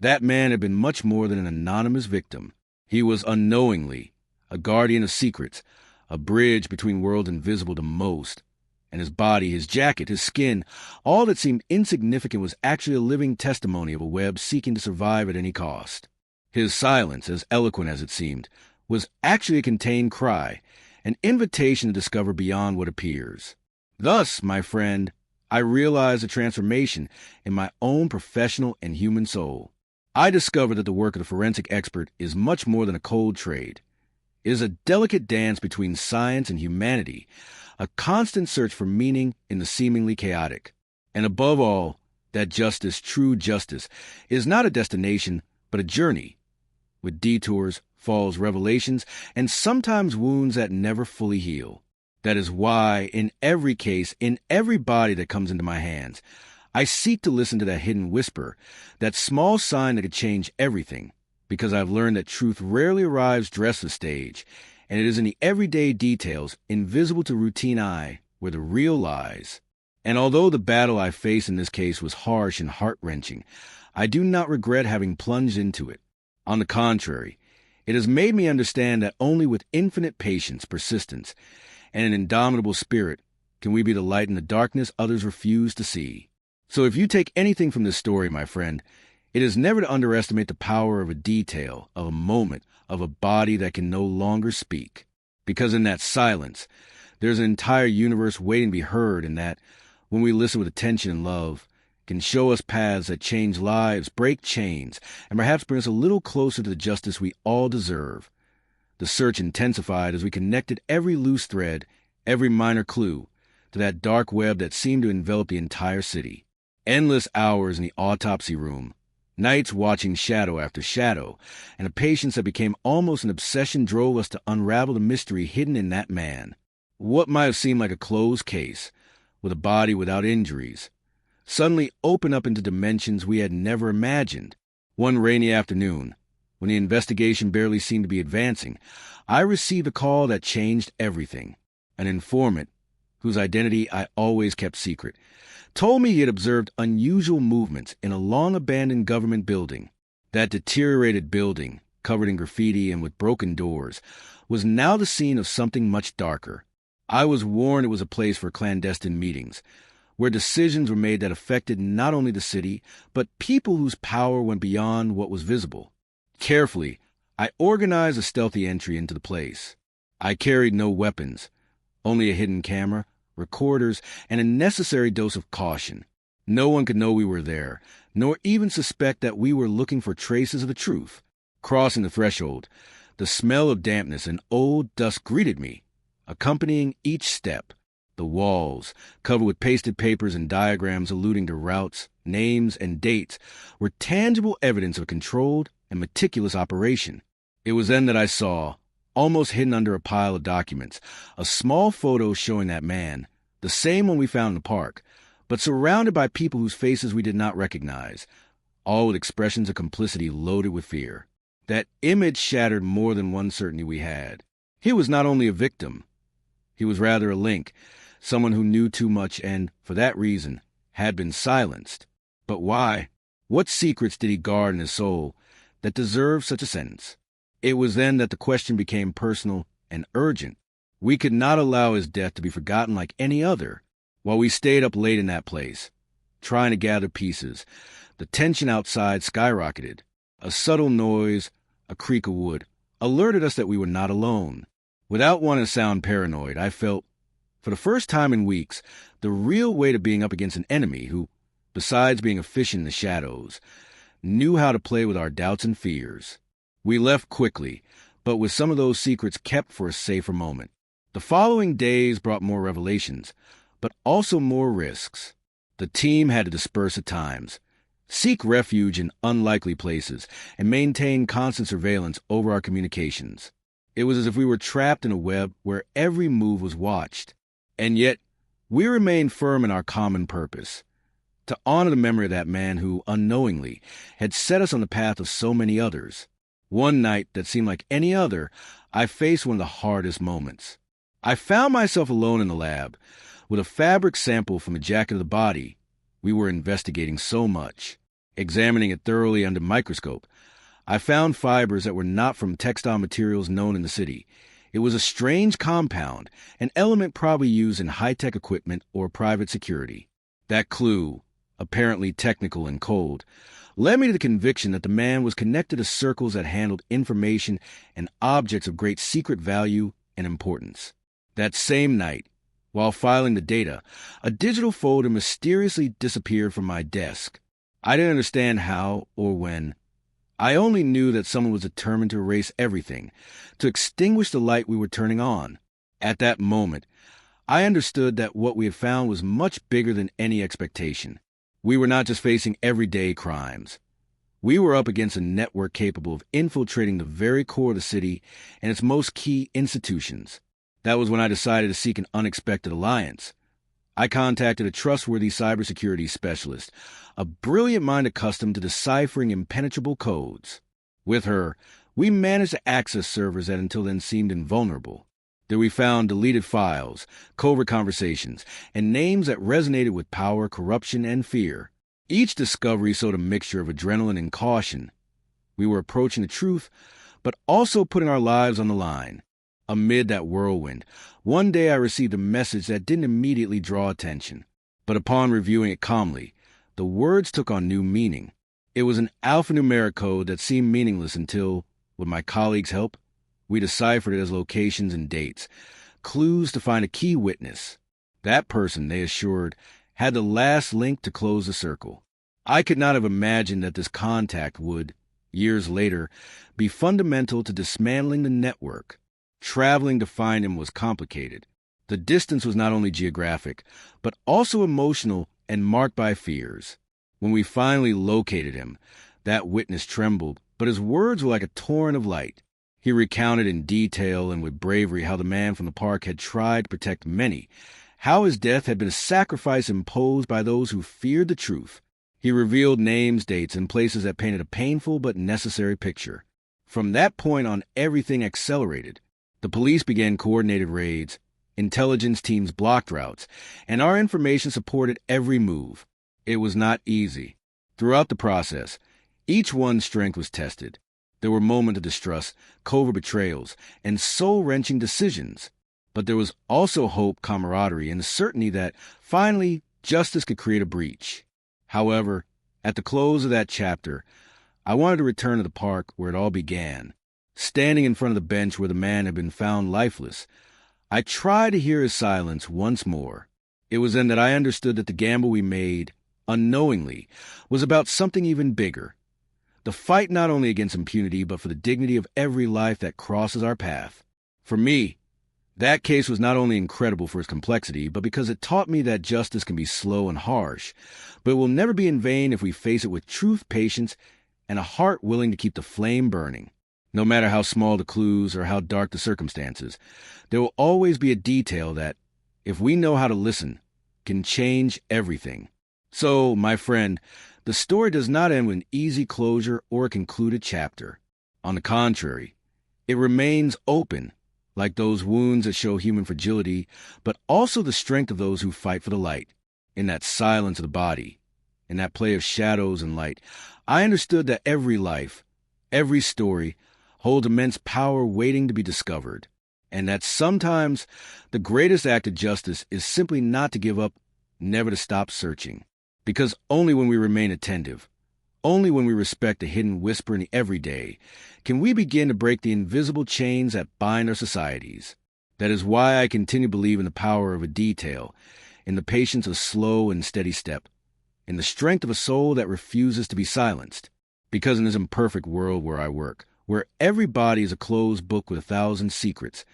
That man had been much more than an anonymous victim. He was unknowingly a guardian of secrets, a bridge between worlds invisible to most. And his body, his jacket, his skin, all that seemed insignificant was actually a living testimony of a web seeking to survive at any cost. His silence, as eloquent as it seemed, was actually a contained cry, an invitation to discover beyond what appears. Thus, my friend, I realized a transformation in my own professional and human soul. I discovered that the work of the forensic expert is much more than a cold trade. It is a delicate dance between science and humanity, a constant search for meaning in the seemingly chaotic. And above all, that justice, true justice, is not a destination, but a journey, with detours, falls, revelations, and sometimes wounds that never fully heal. That is why, in every case, in every body that comes into my hands, I seek to listen to that hidden whisper, that small sign that could change everything, because I've learned that truth rarely arrives dressed for stage, and it is in the everyday details, invisible to routine eye, where the real lies. And although the battle I faced in this case was harsh and heart-wrenching, I do not regret having plunged into it. On the contrary, it has made me understand that only with infinite patience, persistence, and an indomitable spirit can we be the light in the darkness others refuse to see. So if you take anything from this story, my friend, it is never to underestimate the power of a detail, of a moment, of a body that can no longer speak. Because in that silence, there's an entire universe waiting to be heard, and that, when we listen with attention and love, can show us paths that change lives, break chains, and perhaps bring us a little closer to the justice we all deserve. The search intensified as we connected every loose thread, every minor clue, to that dark web that seemed to envelop the entire city. Endless hours in the autopsy room, nights watching shadow after shadow, and a patience that became almost an obsession drove us to unravel the mystery hidden in that man. What might have seemed like a closed case, with a body without injuries, suddenly opened up into dimensions we had never imagined. One rainy afternoon, when the investigation barely seemed to be advancing, I received a call that changed everything. An informant, whose identity I always kept secret, told me he had observed unusual movements in a long-abandoned government building. That deteriorated building, covered in graffiti and with broken doors, was now the scene of something much darker. I was warned it was a place for clandestine meetings, where decisions were made that affected not only the city, but people whose power went beyond what was visible. Carefully, I organized a stealthy entry into the place. I carried no weapons, only a hidden camera, recorders, and a necessary dose of caution. No one could know we were there, nor even suspect that we were looking for traces of the truth. Crossing the threshold, the smell of dampness and old dust greeted me, accompanying each step. The walls, covered with pasted papers and diagrams alluding to routes, names, and dates, were tangible evidence of a controlled and meticulous operation. It was then that I saw, almost hidden under a pile of documents, a small photo showing that man, the same one we found in the park, but surrounded by people whose faces we did not recognize, all with expressions of complicity loaded with fear. That image shattered more than one certainty we had. He was not only a victim, he was rather a link, someone who knew too much and, for that reason, had been silenced. But why? What secrets did he guard in his soul that deserved such a sentence? It was then that the question became personal and urgent. We could not allow his death to be forgotten like any other. While we stayed up late in that place, trying to gather pieces, the tension outside skyrocketed. A subtle noise, a creak of wood, alerted us that we were not alone. Without wanting to sound paranoid, I felt, for the first time in weeks, the real weight of being up against an enemy who, besides being efficient in the shadows, knew how to play with our doubts and fears. We left quickly, but with some of those secrets kept for a safer moment. The following days brought more revelations, but also more risks. The team had to disperse at times, seek refuge in unlikely places, and maintain constant surveillance over our communications. It was as if we were trapped in a web where every move was watched. And yet, we remained firm in our common purpose, to honor the memory of that man who, unknowingly, had set us on the path of so many others. One night that seemed like any other, I faced one of the hardest moments. I found myself alone in the lab, with a fabric sample from the jacket of the body we were investigating so much. Examining it thoroughly under a microscope, I found fibers that were not from textile materials known in the city. It was a strange compound, an element probably used in high-tech equipment or private security. That clue, apparently technical and cold, led me to the conviction that the man was connected to circles that handled information and objects of great secret value and importance. That same night, while filing the data, a digital folder mysteriously disappeared from my desk. I didn't understand how or when. I only knew that someone was determined to erase everything, to extinguish the light we were turning on. At that moment, I understood that what we had found was much bigger than any expectation. We were not just facing everyday crimes. We were up against a network capable of infiltrating the very core of the city and its most key institutions. That was when I decided to seek an unexpected alliance. I contacted a trustworthy cybersecurity specialist, a brilliant mind accustomed to deciphering impenetrable codes. With her, we managed to access servers that until then seemed invulnerable. There we found deleted files, covert conversations, and names that resonated with power, corruption, and fear. Each discovery sowed a mixture of adrenaline and caution. We were approaching the truth, but also putting our lives on the line. Amid that whirlwind, one day I received a message that didn't immediately draw attention. But upon reviewing it calmly, the words took on new meaning. It was an alphanumeric code that seemed meaningless until, with my colleagues' help, we deciphered it as locations and dates, clues to find a key witness. That person, they assured, had the last link to close the circle. I could not have imagined that this contact would, years later, be fundamental to dismantling the network. Traveling to find him was complicated. The distance was not only geographic, but also emotional and marked by fears. When we finally located him, that witness trembled, but his words were like a torrent of light. He recounted in detail and with bravery how the man from the park had tried to protect many, how his death had been a sacrifice imposed by those who feared the truth. He revealed names, dates, and places that painted a painful but necessary picture. From that point on, everything accelerated. The police began coordinated raids, Intelligence teams blocked routes, and our information supported every move. It was not easy. Throughout the process, each one's strength was tested. There were moments of distrust, covert betrayals, and soul-wrenching decisions. But there was also hope, camaraderie, and the certainty that, finally, justice could create a breach. However, at the close of that chapter, I wanted to return to the park where it all began. Standing in front of the bench where the man had been found lifeless, I tried to hear his silence once more. It was then that I understood that the gamble we made, unknowingly, was about something even bigger. The fight not only against impunity, but for the dignity of every life that crosses our path. For me, that case was not only incredible for its complexity, but because it taught me that justice can be slow and harsh, but it will never be in vain if we face it with truth, patience, and a heart willing to keep the flame burning. No matter how small the clues or how dark the circumstances, there will always be a detail that, if we know how to listen, can change everything. So, my friend, the story does not end with an easy closure or a concluded chapter. On the contrary, it remains open, like those wounds that show human fragility, but also the strength of those who fight for the light. In that silence of the body, in that play of shadows and light, I understood that every life, every story, holds immense power waiting to be discovered, and that sometimes the greatest act of justice is simply not to give up, never to stop searching. Because only when we remain attentive, only when we respect the hidden whisper in the everyday, can we begin to break the invisible chains that bind our societies. That is why I continue to believe in the power of a detail, in the patience of slow and steady step, in the strength of a soul that refuses to be silenced. Because in this imperfect world where I work, where every body is a closed book with 1,000 secrets,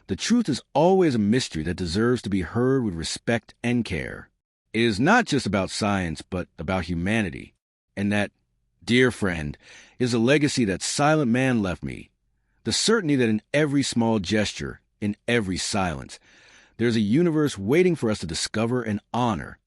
the truth is always a mystery that deserves to be heard with respect and care. It is not just about science, but about humanity. And that, dear friend, is a legacy that Silent Man left me. The certainty that in every small gesture, in every silence, there's a universe waiting for us to discover and honor.